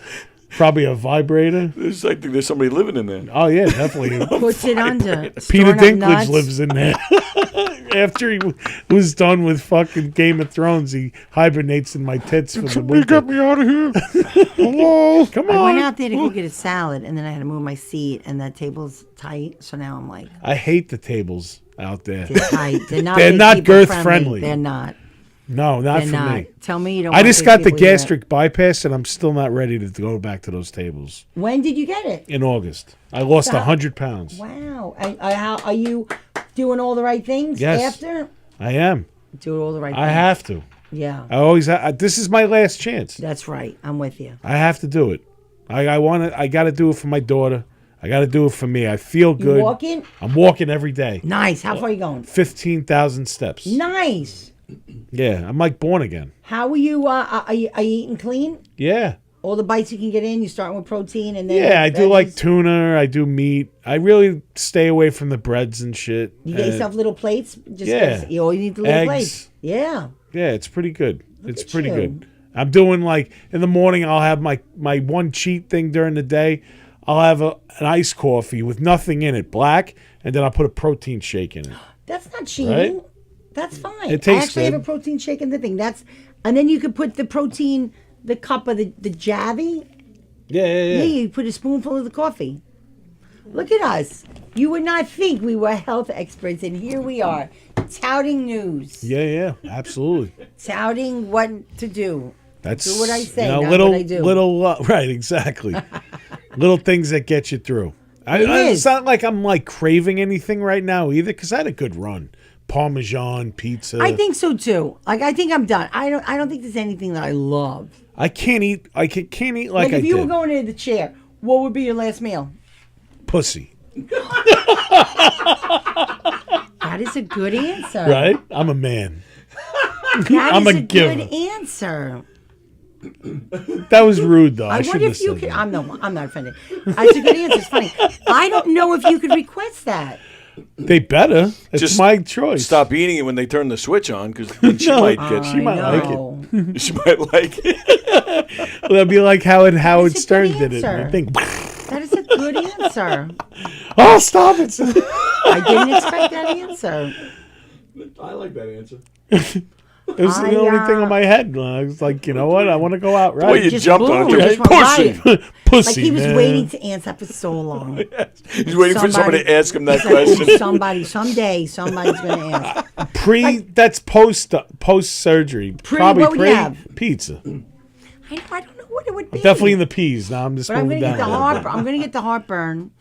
Speaker 4: probably a vibrator.
Speaker 5: I think there's somebody living in there.
Speaker 4: Oh yeah, definitely.
Speaker 9: Puts it under.
Speaker 4: Peter
Speaker 9: Storing up
Speaker 4: Dinklage
Speaker 9: nuts.
Speaker 4: lives in there. After he was done with fucking Game of Thrones, he hibernates in my tits for the winter. Get me out of here! Hello, come
Speaker 9: I
Speaker 4: on.
Speaker 9: went out there to go get a salad, and then I had to move my seat, and that table's tight. So now I'm like,
Speaker 4: I hate the tables out there.
Speaker 9: they're tight. They're not.
Speaker 4: They're
Speaker 9: big
Speaker 4: not
Speaker 9: people
Speaker 4: girth friendly.
Speaker 9: They're not.
Speaker 4: No, not
Speaker 9: They're
Speaker 4: for
Speaker 9: not.
Speaker 4: me.
Speaker 9: Tell me you don't.
Speaker 4: I
Speaker 9: want
Speaker 4: just
Speaker 9: big
Speaker 4: got the
Speaker 9: people either.
Speaker 4: gastric bypass, and I'm still not ready to go back to those tables.
Speaker 9: When did you get it?
Speaker 4: In August, I lost
Speaker 9: So how-
Speaker 4: 100 pounds.
Speaker 9: Wow. How are you doing all the right things
Speaker 4: Yes.
Speaker 9: after?
Speaker 4: I am.
Speaker 9: Doing all the right
Speaker 4: I
Speaker 9: things.
Speaker 4: have to.
Speaker 9: Yeah.
Speaker 4: I always. This is my last chance.
Speaker 9: That's right. I'm with you.
Speaker 4: I have to do it. I want to. I got to do it for my daughter. I got to do it for me. I feel good.
Speaker 9: You walking?
Speaker 4: I'm walking every day.
Speaker 9: Nice. How far are you going?
Speaker 4: 15,000 steps.
Speaker 9: Nice.
Speaker 4: Yeah, I'm like born again.
Speaker 9: How are you? Are you eating clean?
Speaker 4: Yeah.
Speaker 9: All the bites you can get in. You starting with protein and then.
Speaker 4: Yeah, I do like
Speaker 9: veggies?
Speaker 4: tuna. I do meat. I really stay away from the breads and shit.
Speaker 9: You get
Speaker 4: And-
Speaker 9: yourself little plates. Just
Speaker 4: Yeah.
Speaker 9: You always need the little
Speaker 4: Eggs.
Speaker 9: plates. Yeah.
Speaker 4: Yeah, it's pretty good. It's
Speaker 9: at
Speaker 4: pretty
Speaker 9: you.
Speaker 4: good. I'm doing like in the morning. I'll have my one cheat thing during the day. I'll have an iced coffee with nothing in it, black, and then I'll put a protein shake in it.
Speaker 9: That's not cheating.
Speaker 4: Right?
Speaker 9: That's fine.
Speaker 4: It tastes
Speaker 9: I actually
Speaker 4: good.
Speaker 9: have a protein shake in the thing. And then you could put the protein, the cup of the Javy.
Speaker 4: Yeah.
Speaker 9: Yeah, you put a spoonful of the coffee. Look at us. You would not think we were health experts, and here we are, touting news,
Speaker 4: Yeah, absolutely.
Speaker 9: touting what to do.
Speaker 4: That's
Speaker 9: Do what I say,
Speaker 4: you know,
Speaker 9: not
Speaker 4: little,
Speaker 9: what I do.
Speaker 4: right, exactly. Little things that get you through.
Speaker 9: It
Speaker 4: It's
Speaker 9: is.
Speaker 4: not like I'm like craving anything right now either, because I had a good run. Parmesan pizza.
Speaker 9: I think so too. Like I think I'm done. I don't think there's anything that I love.
Speaker 4: I can't eat. I can't eat like
Speaker 9: Like
Speaker 4: I
Speaker 9: if you
Speaker 4: did.
Speaker 9: were going into the chair, what would be your last meal?
Speaker 4: Pussy,
Speaker 9: That is a good answer.
Speaker 4: right? I'm a man.
Speaker 9: That
Speaker 4: I'm
Speaker 9: is
Speaker 4: a
Speaker 9: a
Speaker 4: giver.
Speaker 9: good answer.
Speaker 4: That was rude, though. I
Speaker 9: I wonder
Speaker 4: shouldn't have
Speaker 9: if you
Speaker 4: said
Speaker 9: could.
Speaker 4: that.
Speaker 9: I'm not offended. That's a good answer. It's funny. I don't know if you could request that.
Speaker 4: They better. It's
Speaker 5: Just
Speaker 4: my choice.
Speaker 5: Stop eating it when they turn the swwitch on, because she
Speaker 4: No.
Speaker 5: might get.
Speaker 4: She might like it.
Speaker 9: know.
Speaker 5: She might like it.
Speaker 4: That'd be like Howard
Speaker 9: That's a good
Speaker 4: Stern did it.
Speaker 9: answer.
Speaker 4: I think.
Speaker 9: That is a good answer.
Speaker 4: Oh, stop it!
Speaker 9: I didn't expect that answer.
Speaker 5: I like that answer.
Speaker 4: It was the only thing on my head. I was like, you know what? I want to go out
Speaker 5: Well,
Speaker 4: right.
Speaker 5: you
Speaker 9: Just
Speaker 5: jumped on it.
Speaker 9: boom,
Speaker 5: Right?
Speaker 9: just went
Speaker 5: Pussy.
Speaker 4: Pussy,
Speaker 9: Like he was
Speaker 4: man.
Speaker 9: waiting to answer for so long.
Speaker 5: He's waiting for somebody to ask him that question.
Speaker 9: Somebody, someday, somebody's going to ask.
Speaker 4: That's post surgery.
Speaker 9: Pre-
Speaker 4: Probably
Speaker 9: what would you have?
Speaker 4: pizza.
Speaker 9: I know. I don't know what it would be.
Speaker 4: Definitely in the peas. Now I'm just
Speaker 9: But I'm
Speaker 4: moving
Speaker 9: gonna get
Speaker 4: down.
Speaker 9: the heartburn. I'm gonna get the heartburn,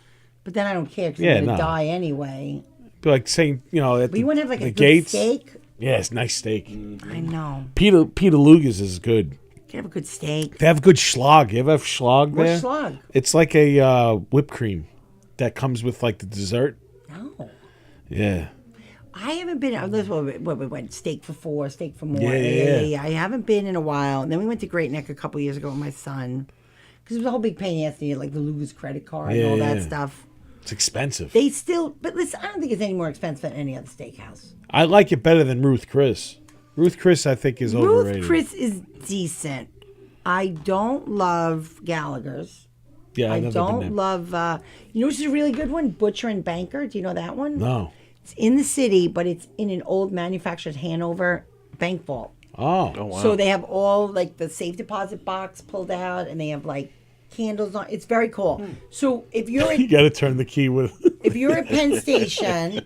Speaker 9: but then I don't care because
Speaker 4: Yeah,
Speaker 9: I'm gonna
Speaker 4: no.
Speaker 9: die anyway.
Speaker 4: Be like saying, at
Speaker 9: But you want to have like
Speaker 4: the
Speaker 9: a good
Speaker 4: gates.
Speaker 9: steak?
Speaker 4: Yeah, it's nice steak.
Speaker 9: I know.
Speaker 4: Peter Luger's is good.
Speaker 9: You have a good steak.
Speaker 4: They have good schlag. You ever have schlag there?
Speaker 9: What's schlag?
Speaker 4: It's like a whipped cream that comes with like the dessert.
Speaker 9: No.
Speaker 4: Yeah.
Speaker 9: I haven't been. We went steak for four, steak for more.
Speaker 4: Yeah.
Speaker 9: I haven't been in a while. And then we went to Great Neck a couple years ago with my son because it was a whole big pain in the ass. You had like the Luger's credit card and all that stuff.
Speaker 4: It's expensive.
Speaker 9: But listen, I don't think it's any more expensive than any other steakhouse.
Speaker 4: I like it better than Ruth Chris. Ruth Chris, I think, is overrated.
Speaker 9: Ruth Chris is decent. I don't love Gallagher's.
Speaker 4: Yeah,
Speaker 9: I
Speaker 4: I've never been
Speaker 9: don't
Speaker 4: there.
Speaker 9: love. You know which is a really good one? Butcher and Banker. Do you know that one?
Speaker 4: No.
Speaker 9: It's in the city, but it's in an old manufactured Hanover bank vault.
Speaker 4: Oh.
Speaker 5: wow.
Speaker 9: So they have all like the safe deposit box pulled out, and they have like candles on. It's very cool. So if you're
Speaker 4: You
Speaker 9: in,
Speaker 4: got to turn the key with.
Speaker 9: if you're at Penn Station,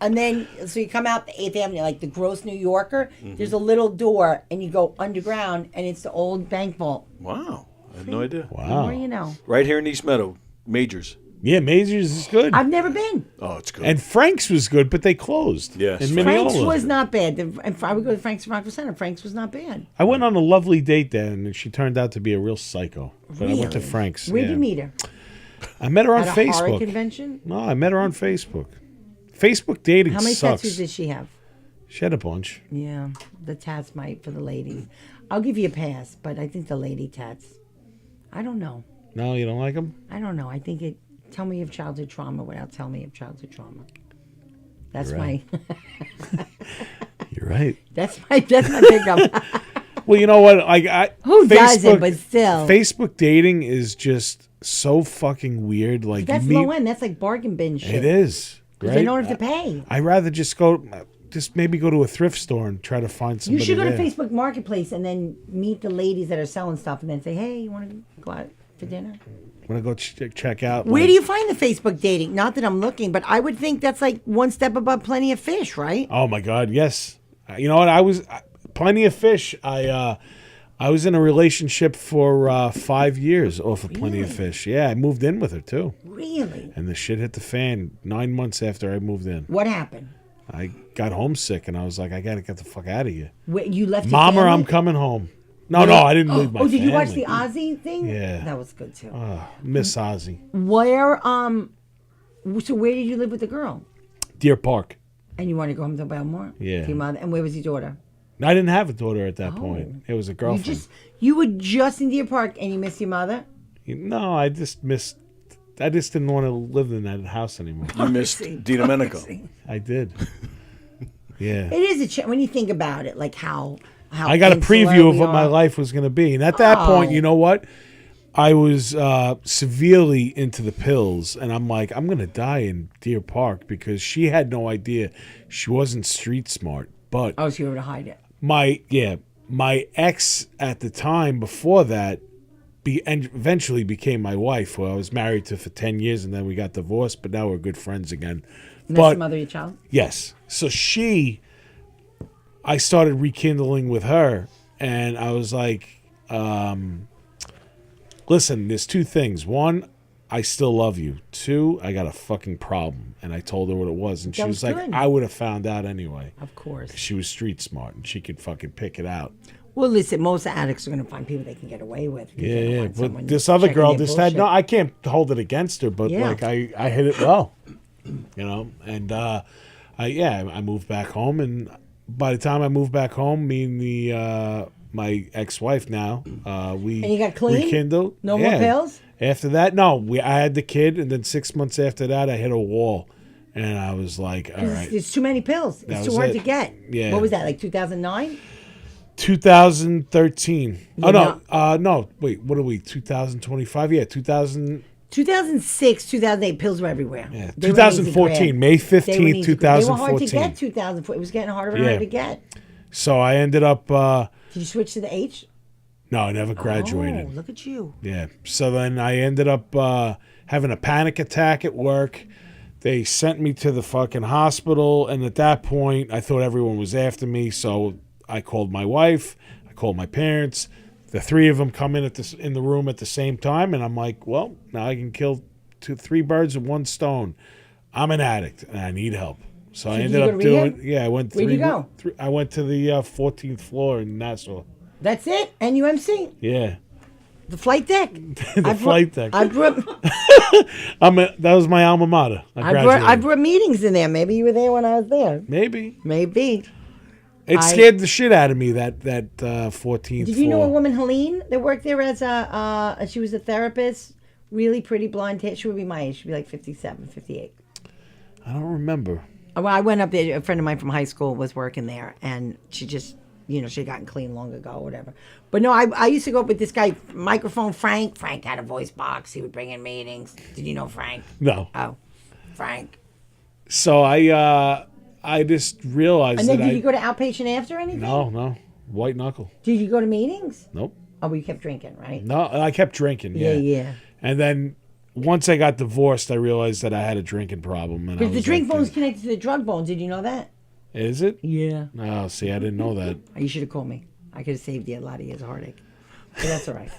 Speaker 9: and then so you come out the 8th Avenue, like the gross New Yorker, there's a little door, and you go underground, and it's the old bank vault.
Speaker 5: Wow. I had no idea.
Speaker 9: The more
Speaker 4: Wow.
Speaker 9: you know.
Speaker 5: Right here in East Meadow, Majors.
Speaker 4: Yeah, Mazer's is good.
Speaker 9: I've never been.
Speaker 5: Oh, it's good.
Speaker 4: And Frank's was good, but they closed.
Speaker 5: Yes.
Speaker 4: In
Speaker 9: Frank's
Speaker 4: Mineola.
Speaker 9: was not bad. I would go to Frank's in Rockville Center. Frank's was not bad.
Speaker 4: I went on a lovely date there, and she turned out to be a real psycho. But I went to
Speaker 9: Really?
Speaker 4: Frank's.
Speaker 9: Where'd
Speaker 4: yeah.
Speaker 9: you meet her?
Speaker 4: I met her on
Speaker 9: At a horror
Speaker 4: Facebook.
Speaker 9: convention?
Speaker 4: No, I met her on Facebook. Facebook dating
Speaker 9: How many
Speaker 4: sucks.
Speaker 9: tattoos did she have?
Speaker 4: She had a bunch.
Speaker 9: Yeah, the tats might for the ladies. I'll give you a pass, but I think the lady tats. I don't know.
Speaker 4: No, you don't like them?
Speaker 9: I don't know. I think it. Tell me of childhood trauma without telling me of childhood trauma. That's
Speaker 4: You're
Speaker 9: my.
Speaker 4: You're right.
Speaker 9: That's my pickup.
Speaker 4: Well, you know what? I
Speaker 9: Who doesn't? But still,
Speaker 4: Facebook dating is just so fucking weird. Like
Speaker 9: that's
Speaker 4: you meet,
Speaker 9: low end. That's like bargain bin shit.
Speaker 4: It is.
Speaker 9: 'Cause
Speaker 4: Right?
Speaker 9: they don't have to pay.
Speaker 4: I'd rather just maybe go to a thrift store and try to find
Speaker 9: You
Speaker 4: somebody
Speaker 9: should go
Speaker 4: there.
Speaker 9: to Facebook Marketplace and then meet the ladies that are selling stuff, and then say, "Hey, you want to go out for dinner?"
Speaker 4: Want to go check out?
Speaker 9: Where do you find the Facebook dating? Not that I'm looking, but I would think that's like one step above Plenty of Fish, right?
Speaker 4: Oh my God, yes. You know what? I was Plenty of Fish. I was in a relationship for 5 years off of Plenty of Fish. Yeah, I moved in with her too.
Speaker 9: Really?
Speaker 4: And the shit hit the fan 9 months after I moved in.
Speaker 9: What happened?
Speaker 4: I got homesick and I was like, I gotta get the fuck out of here.
Speaker 9: Wait, you left your
Speaker 4: Mama,
Speaker 9: family?
Speaker 4: I'm coming home. No, I didn't leave my
Speaker 9: Oh, did
Speaker 4: family.
Speaker 9: you watch the Ozzy thing?
Speaker 4: Yeah.
Speaker 9: That was good too.
Speaker 4: Miss Ozzy.
Speaker 9: Where, so where did you live with the girl?
Speaker 4: Deer Park.
Speaker 9: And you want to go home to Belmore?
Speaker 4: Yeah.
Speaker 9: To your mother? And where was your daughter?
Speaker 4: I didn't have a daughter at that point. It was a girlfriend.
Speaker 9: You were just in Deer Park and you missed your mother?
Speaker 4: No, I just didn't want to live in that house anymore.
Speaker 5: You missed DiDomenico.
Speaker 4: I did. Yeah.
Speaker 9: It is when you think about it, like how
Speaker 4: I got a
Speaker 9: insular
Speaker 4: preview of
Speaker 9: we
Speaker 4: what my
Speaker 9: are.
Speaker 4: life was going to be. And at that point, you know what? I was severely into the pills. And I'm like, I'm going to die in Deer Park because she had no idea. She wasn't street smart. But
Speaker 9: Oh, so you were able to hide it.
Speaker 4: my ex at the time before that and eventually became my wife, who I was married to for 10 years. And then we got divorced. But now we're good friends again.
Speaker 9: And that's the mother of your child?
Speaker 4: Yes. So I started rekindling with her, and I was like, listen, there's two things. One, I still love you. Two, I got a fucking problem. And I told her what it was. And she
Speaker 9: That
Speaker 4: was
Speaker 9: was
Speaker 4: like,
Speaker 9: good.
Speaker 4: I would have found out anyway.
Speaker 9: Of course.
Speaker 4: She was street smart, and she could fucking pick it out.
Speaker 9: Well, listen, most addicts are going to find people they can get away with. You're gonna
Speaker 4: Yeah.
Speaker 9: find someone
Speaker 4: But this other
Speaker 9: checking
Speaker 4: girl
Speaker 9: their
Speaker 4: just had
Speaker 9: bullshit.
Speaker 4: I can't hold it against her, but
Speaker 9: Yeah.
Speaker 4: like I hit it well. You know? And I moved back home, and by the time I moved back home, me and my ex-wife now, we
Speaker 9: And you got clean?
Speaker 4: rekindled.
Speaker 9: No more pills?
Speaker 4: After that, no. I had the kid, and then 6 months after that, I hit a wall, and I was like, all right.
Speaker 9: It's too many pills.
Speaker 4: That
Speaker 9: It's
Speaker 4: was
Speaker 9: too hard
Speaker 4: it.
Speaker 9: to get.
Speaker 4: Yeah.
Speaker 9: What was that, like 2009?
Speaker 4: 2013.
Speaker 9: Yeah,
Speaker 4: no. Wait, what are we? 2025? Yeah, 2000.
Speaker 9: 2006, 2008, pills were everywhere.
Speaker 4: Yeah,
Speaker 9: They were an easy
Speaker 4: 2014,
Speaker 9: grab.
Speaker 4: May 15th,
Speaker 9: They were an easy grab. They were hard to
Speaker 4: 2014.
Speaker 9: get 2004. It was getting harder and
Speaker 4: Yeah.
Speaker 9: harder to get.
Speaker 4: So I ended up.
Speaker 9: Did you switch to the H?
Speaker 4: No, I never graduated.
Speaker 9: Oh, look at you.
Speaker 4: Yeah. So then I ended up having a panic attack at work. They sent me to the fucking hospital, and at that point, I thought everyone was after me. So I called my wife. I called my parents. the three of them come in the room at the same time, and I'm like, well, now I can kill three birds with one stone. I'm an addict and I need help. So I ended up doing. Yeah, I went.
Speaker 9: Where'd you go?
Speaker 4: I went to the 14th floor in Nassau.
Speaker 9: That's it? NUMC?
Speaker 4: Yeah.
Speaker 9: The flight deck?
Speaker 4: Flight deck.
Speaker 9: I brought
Speaker 4: that was my alma mater.
Speaker 9: I brought meetings in there. Maybe you were there when I was there.
Speaker 4: Maybe.
Speaker 9: It
Speaker 4: scared the shit out of me, that 14th
Speaker 9: Did you know
Speaker 4: floor.
Speaker 9: a woman, Helene, that worked there as she was a therapist? Really pretty, blonde hair. She would be my age. She'd be like 57, 58.
Speaker 4: I don't remember.
Speaker 9: Well, I went up there. A friend of mine from high school was working there, and she just, she'd gotten clean long ago, or whatever. But no, I used to go up with this guy, microphone Frank. Frank had a voice box. He would bring in meetings. Did you know Frank?
Speaker 4: No.
Speaker 9: Oh, Frank.
Speaker 4: So I just realized
Speaker 9: And then
Speaker 4: that
Speaker 9: did you go to outpatient after anything?
Speaker 4: No. White knuckle.
Speaker 9: Did you go to meetings?
Speaker 4: Nope.
Speaker 9: Oh, well, you kept drinking, right?
Speaker 4: No, I kept drinking.
Speaker 9: Yeah.
Speaker 4: And then once I got divorced, I realized that I had a drinking problem.
Speaker 9: Because the drink bone's connected to the drug bone. Did you know that?
Speaker 4: Is it?
Speaker 9: Yeah.
Speaker 4: Oh, see, I didn't know that.
Speaker 9: You should have called me. I could have saved you a lot of years of heartache. But that's all right.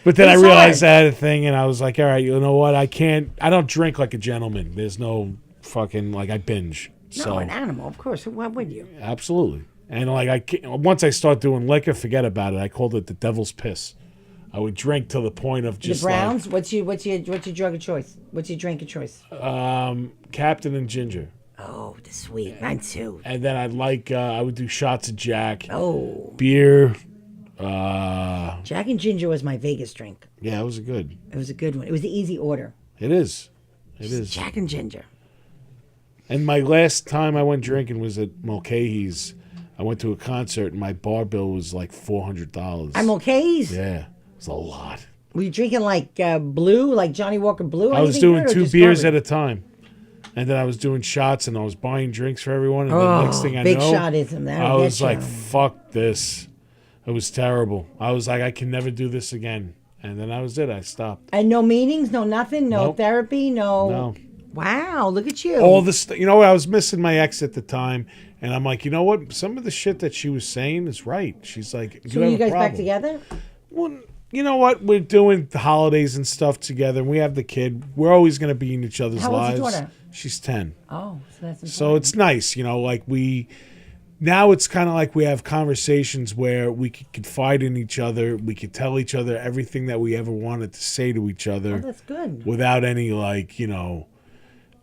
Speaker 4: But then I
Speaker 9: It's
Speaker 4: realized
Speaker 9: hard.
Speaker 4: I had a thing, and I was like, all right, you know what? I don't drink like a gentleman. There's no fucking, I binge.
Speaker 9: No, an animal, of course. Why would you?
Speaker 4: Absolutely. And once I start doing liquor, forget about it. I called it the devil's piss. I would drink to the point of just
Speaker 9: the Browns. What's your drug of choice? What's your drink of choice?
Speaker 4: Captain and Ginger.
Speaker 9: Oh, the sweet. Mine too.
Speaker 4: And then I would do shots of Jack.
Speaker 9: Oh.
Speaker 4: Beer.
Speaker 9: Jack and Ginger was my Vegas drink.
Speaker 4: Yeah, it was good.
Speaker 9: It was a good one. It was the easy order.
Speaker 4: It is. It is.
Speaker 9: Jack and Ginger.
Speaker 4: And my last time I went drinking was at Mulcahy's. I went to a concert and my bar bill was like $400.
Speaker 9: I'm Mulcahy's?
Speaker 4: Yeah. It was a lot.
Speaker 9: Were you drinking like blue, like Johnny Walker Blue?
Speaker 4: I was doing 2 beers at a time. And then I was doing shots and I was buying drinks for everyone. And the next thing I
Speaker 9: big
Speaker 4: know,
Speaker 9: shotism.
Speaker 4: I was like, fuck this. It was terrible. I was like, I can never do this again. And then that was it. I stopped.
Speaker 9: And no meetings, no nothing, no
Speaker 4: Nope.
Speaker 9: therapy,
Speaker 4: No.
Speaker 9: Wow, look at you.
Speaker 4: All this, I was missing my ex at the time. And I'm like, you know what? Some of the shit that she was saying is right. She's like,
Speaker 9: So you guys back together?
Speaker 4: Well, you know what? We're doing the holidays and stuff together. And we have the kid. We're always going to be in each other's
Speaker 9: How old's
Speaker 4: lives.
Speaker 9: your daughter?
Speaker 4: She's 10.
Speaker 9: Oh, so that's important.
Speaker 4: So it's nice, now it's kind of like we have conversations where we could confide in each other. We could tell each other everything that we ever wanted to say to each other.
Speaker 9: Oh, that's good.
Speaker 4: Without any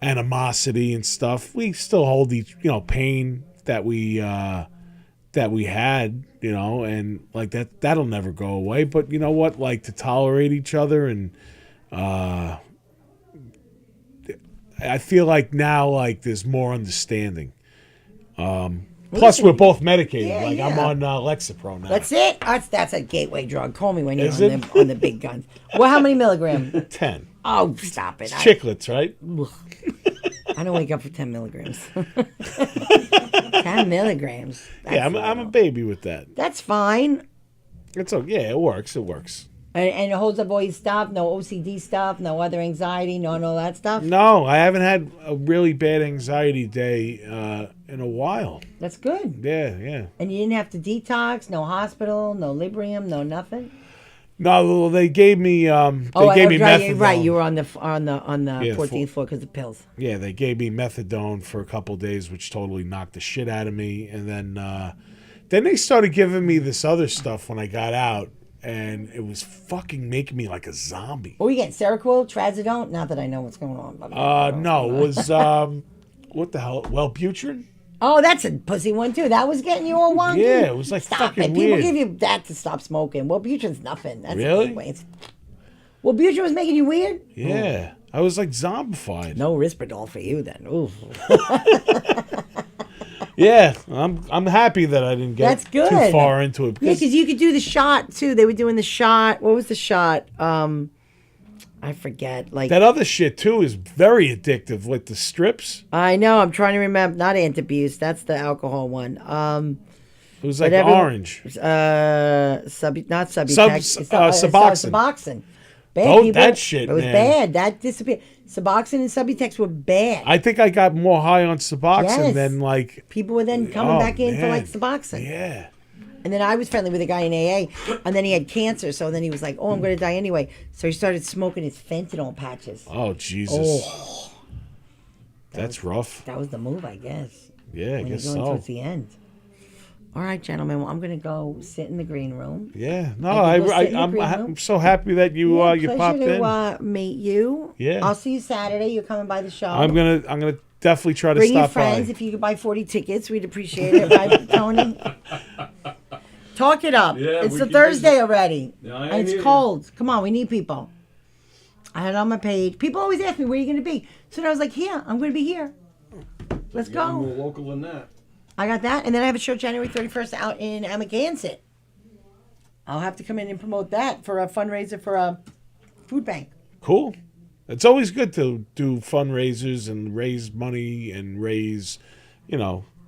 Speaker 4: animosity and stuff. We still hold each, pain that we had, and like that'll never go away. But you know what? Like to tolerate each other and I feel like now there's more understanding. Plus, we're both medicated.
Speaker 9: Yeah,
Speaker 4: I'm on Lexapro now.
Speaker 9: That's it. That's a gateway drug. Call me when you're
Speaker 4: Is
Speaker 9: on the big guns. Well, how many milligrams?
Speaker 4: 10.
Speaker 9: Oh, stop it.
Speaker 4: It's chiclets, right?
Speaker 9: I don't wake up for 10 milligrams. 10 milligrams.
Speaker 4: Yeah, I'm a baby with that.
Speaker 9: That's fine.
Speaker 4: It works. It works.
Speaker 9: And it holds up all your stuff. No OCD stuff. No other anxiety. No that stuff.
Speaker 4: No, I haven't had a really bad anxiety day in a while.
Speaker 9: That's good.
Speaker 4: Yeah.
Speaker 9: And you didn't have to detox. No hospital. No Librium. No nothing.
Speaker 4: No, they gave me methadone.
Speaker 9: Right, you were on the 14th floor because of pills.
Speaker 4: Yeah, they gave me methadone for a couple of days, which totally knocked the shit out of me. And then they started giving me this other stuff when I got out. And it was fucking making me like a zombie.
Speaker 9: What were you getting? Seroquel? Trazodone? Not that I know what's going on.
Speaker 4: No, it was, what the hell? Wellbutrin?
Speaker 9: Oh, that's a pussy one, too. That was getting you all wonky?
Speaker 4: Yeah, it was like
Speaker 9: stop
Speaker 4: fucking
Speaker 9: it. People
Speaker 4: weird.
Speaker 9: give you that to stop smoking. Wellbutrin's nothing. That's
Speaker 4: really?
Speaker 9: Wellbutrin was making you weird?
Speaker 4: Yeah. I was like zombified.
Speaker 9: No Risperdal for you then. Ooh.
Speaker 4: Yeah, I'm happy that I didn't get too far into it.
Speaker 9: Yeah, because you could do the shot too. They were doing the shot. What was the shot? I forget. Like
Speaker 4: that other shit too is very addictive, like the strips.
Speaker 9: I know. I'm trying to remember. Not Antabuse. That's the alcohol one.
Speaker 4: It was like orange.
Speaker 9: Not Subutex.
Speaker 4: Suboxone.
Speaker 9: Bad
Speaker 4: that shit,
Speaker 9: it was
Speaker 4: man.
Speaker 9: bad. That disappeared. Suboxone and Subutex were bad.
Speaker 4: I think I got more high on Suboxone than like
Speaker 9: people were then coming back in for like Suboxone.
Speaker 4: Yeah.
Speaker 9: And then I was friendly with a guy in AA, and then he had cancer. So then he was like, "Oh, I'm going to die anyway." So he started smoking his fentanyl patches.
Speaker 4: Oh, Jesus.
Speaker 9: Oh,
Speaker 4: That's rough.
Speaker 9: that was the move, I guess.
Speaker 4: Yeah, I
Speaker 9: When
Speaker 4: guess
Speaker 9: you're going
Speaker 4: so.
Speaker 9: towards the end. All right, gentlemen. Well, I'm going to go sit in the green room.
Speaker 4: Yeah. No,
Speaker 9: I can go sit in the green room.
Speaker 4: I'm so happy that you you popped
Speaker 9: pleasure
Speaker 4: in.
Speaker 9: to meet you.
Speaker 4: Yeah.
Speaker 9: I'll see you Saturday. You're coming by the show.
Speaker 4: I'm gonna definitely try to
Speaker 9: Bring your
Speaker 4: stop
Speaker 9: friends.
Speaker 4: by.
Speaker 9: If you could buy 40 tickets, we'd appreciate it, right, Tony? Talk it up.
Speaker 5: Yeah,
Speaker 9: It's
Speaker 5: we
Speaker 9: the
Speaker 5: can
Speaker 9: Thursday already.
Speaker 5: Yeah, I
Speaker 9: and
Speaker 5: hear
Speaker 9: it's
Speaker 5: you.
Speaker 9: cold. Come on, we need people. I had it on my page. People always ask me, where are you going to be? So I was like, here. I'm going to be here. Let's
Speaker 5: More
Speaker 9: go.
Speaker 5: local than that.
Speaker 9: I got that. And then I have a show January 31st out in Amagansett. I'll have to come in and promote that for a fundraiser for a food bank.
Speaker 4: Cool. It's always good to do fundraisers and raise money and raise,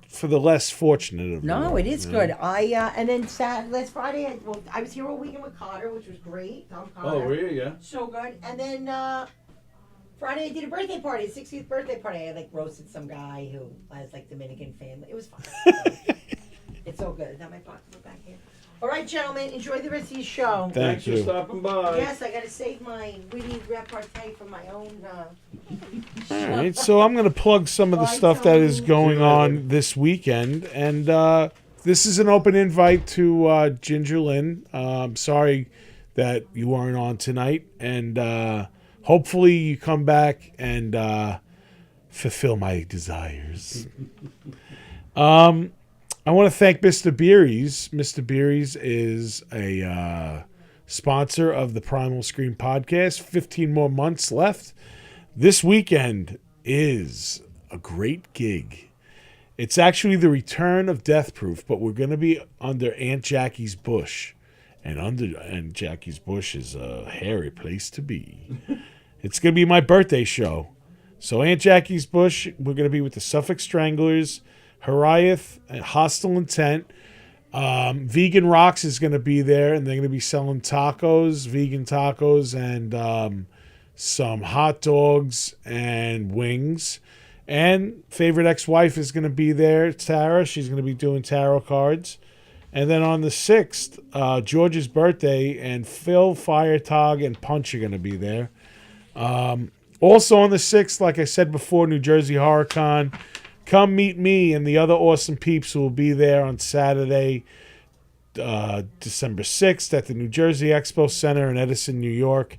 Speaker 4: for the less fortunate of
Speaker 9: No,
Speaker 4: them,
Speaker 9: it is
Speaker 4: you
Speaker 9: good.
Speaker 4: know?
Speaker 9: And then last Friday, I was here all weekend with Carter, which was great. Tom Carter.
Speaker 5: Oh, were you? Yeah.
Speaker 9: So good. And then Friday, I did a birthday party, 60th birthday party. I roasted some guy who has Dominican family. It was fun. It's all good. Is that my pocket back here? All right, gentlemen, enjoy the rest of your show.
Speaker 4: Thank
Speaker 5: for
Speaker 4: you.
Speaker 5: stopping by.
Speaker 9: Yes, I got to save my witty repartee for my own.
Speaker 4: All right, so I'm going to plug some of the
Speaker 9: Bye,
Speaker 4: stuff that is
Speaker 9: Tony.
Speaker 4: going on this weekend, and this is an open invite to Ginger Lynn. I'm sorry that you weren't on tonight, and hopefully you come back and fulfill my desires. I want to thank Mr. Beeries. Mr. Beeries is a sponsor of the Primal Scream podcast. 15 more months left. This weekend is a great gig. It's actually the return of Death Proof, but we're going to be under Aunt Jackie's bush. And under Aunt Jackie's bush is a hairy place to be. It's going to be my birthday show. So Aunt Jackie's bush, we're going to be with the Suffolk Stranglers, Hariath, Hostile Intent. Vegan Rocks is going to be there, and they're going to be selling tacos, vegan tacos, and some hot dogs and wings. And Favorite Ex-Wife is going to be there, Tara. She's going to be doing tarot cards. And then on the 6th, George's birthday, and Phil, Firetog, and Punch are going to be there. Also on the 6th, like I said before, New Jersey Horror Con. Come meet me and the other awesome peeps who will be there on Saturday, December 6th at the New Jersey Expo Center in Edison, New York.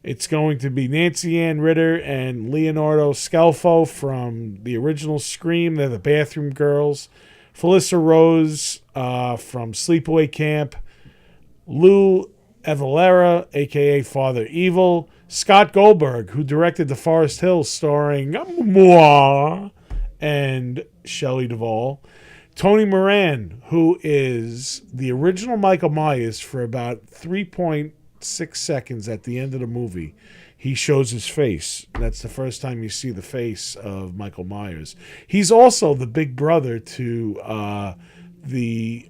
Speaker 4: It's going to be Nancy Ann Ritter and Leonardo Scalfo from the original Scream. They're the Bathroom Girls. Felissa Rose from Sleepaway Camp. Lou Evalera, a.k.a. Father Evil. Scott Goldberg, who directed The Forest Hills, starring moi and Shelley Duvall. Tony Moran, who is the original Michael Myers for about 3.6 seconds at the end of the movie. He shows his face. That's the first time you see the face of Michael Myers. He's also the big brother to the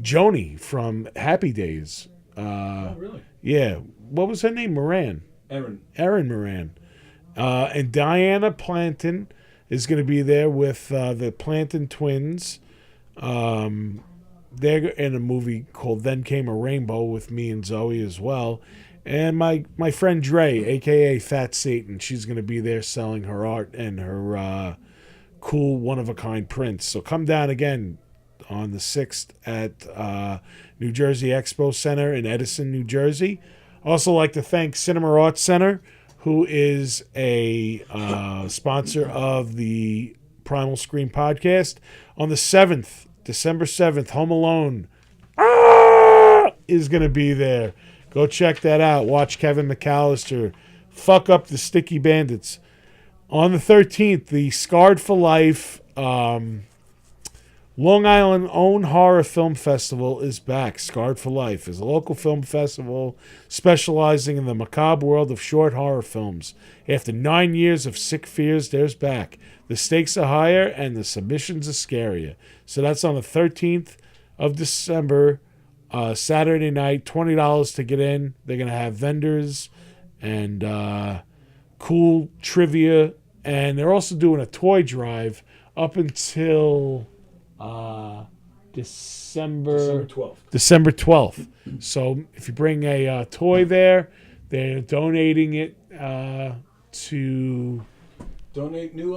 Speaker 4: Joni from Happy Days.
Speaker 5: Oh, really?
Speaker 4: Yeah. What was her name? Moran. Erin Moran. And Diana Planton is going to be there with the Planton twins. They're in a movie called Then Came a Rainbow with me and Zoe as well. And my friend Dre, a.k.a. Fat Satan, she's going to be there selling her art and her cool one-of-a-kind prints. So come down again on the 6th at New Jersey Expo Center in Edison, New Jersey. Also like to thank Cinema Arts Center, who is a sponsor of the Primal Scream podcast. On the 7th, December 7th, Home Alone is going to be there. Go check that out. Watch Kevin McAllister fuck up the Sticky Bandits. On the 13th, the Scarred for Life Long Island own horror film festival is back. Scarred for Life is a local film festival specializing in the macabre world of short horror films. After 9 years of sick fears, there's back. The stakes are higher and the submissions are scarier. So that's on the 13th of December, Saturday night, $20 to get in. They're going to have vendors and cool trivia. And they're also doing a toy drive up until December
Speaker 5: 12th.
Speaker 4: December 12th. So if you bring a toy there, they're donating it to
Speaker 5: Donate new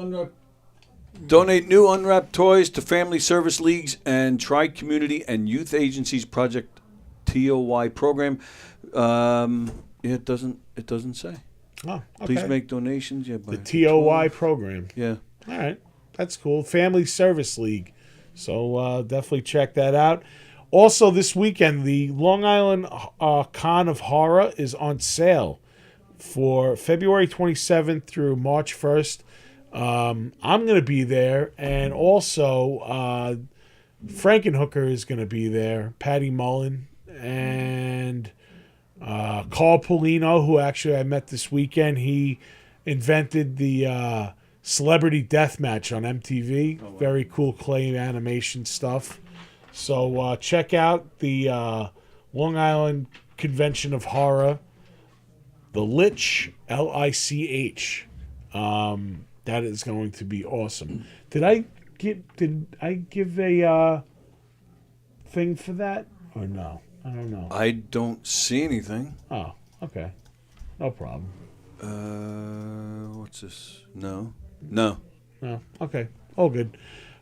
Speaker 5: unwrapped toys to family service leagues and Tri-Community and Youth Agencies Project TOY program. It doesn't say.
Speaker 4: oh, okay.
Speaker 5: Please make donations. Yeah, by
Speaker 4: the TOY program.
Speaker 5: Yeah.
Speaker 4: All right. That's cool. Family Service League. So definitely check that out. Also, this weekend, the Long Island Con of Horror is on sale for February 27th through March 1st. I'm going to be there. And also, Frankenhooker is going to be there. Patty Mullen. And Carl Polino, who actually I met this weekend. He invented the Celebrity Deathmatch on MTV. Oh, wow. Very cool clay animation stuff. So check out the Long Island Convention of Horror, the Lich, Lich. That is going to be awesome. Did I give a thing for that or no? I don't know.
Speaker 5: I don't see anything.
Speaker 4: Oh, okay. No problem.
Speaker 5: What's this? No.
Speaker 4: No. Okay. All good.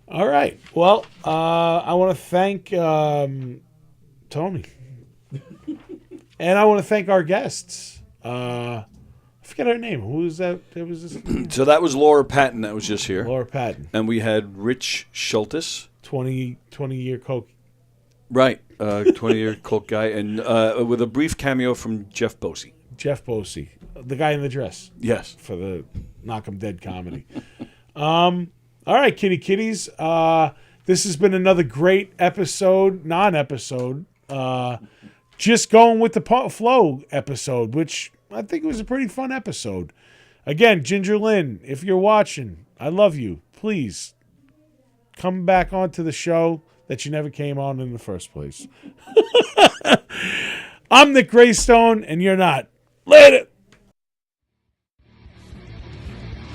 Speaker 4: All right. Well, I want to thank Tony. And I want to thank our guests. I forget her name. Who was that? There was this.
Speaker 5: So that was Laura Patton that was just here.
Speaker 4: Laura Patton.
Speaker 5: And we had Rich Schultes.
Speaker 4: 20-year Coke.
Speaker 5: Right. 20-year Coke guy. And with a brief cameo from Jeff Bosey.
Speaker 4: Jeff Bosey. The guy in the dress.
Speaker 5: Yes.
Speaker 4: For the Knock 'em Dead comedy. All right, kitty kitties. This has been another great episode, non-episode. Just going with the flow episode, which I think was a pretty fun episode. Again, Ginger Lynn, if you're watching, I love you. Please come back onto the show that you never came on in the first place. I'm Nick Graystone, and you're not. Later.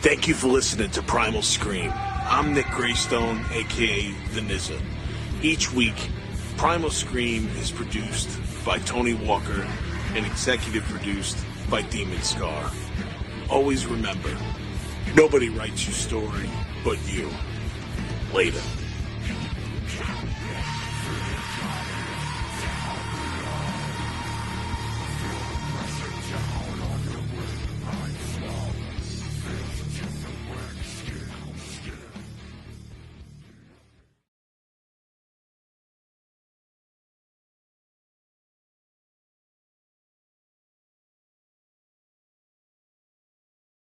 Speaker 3: Thank you for listening to Primal Scream. I'm Nick Graystone, a.k.a. The Nizza. Each week, Primal Scream is produced by Tony Walker and executive produced by Demon Scar. Always remember, nobody writes your story but you. Later.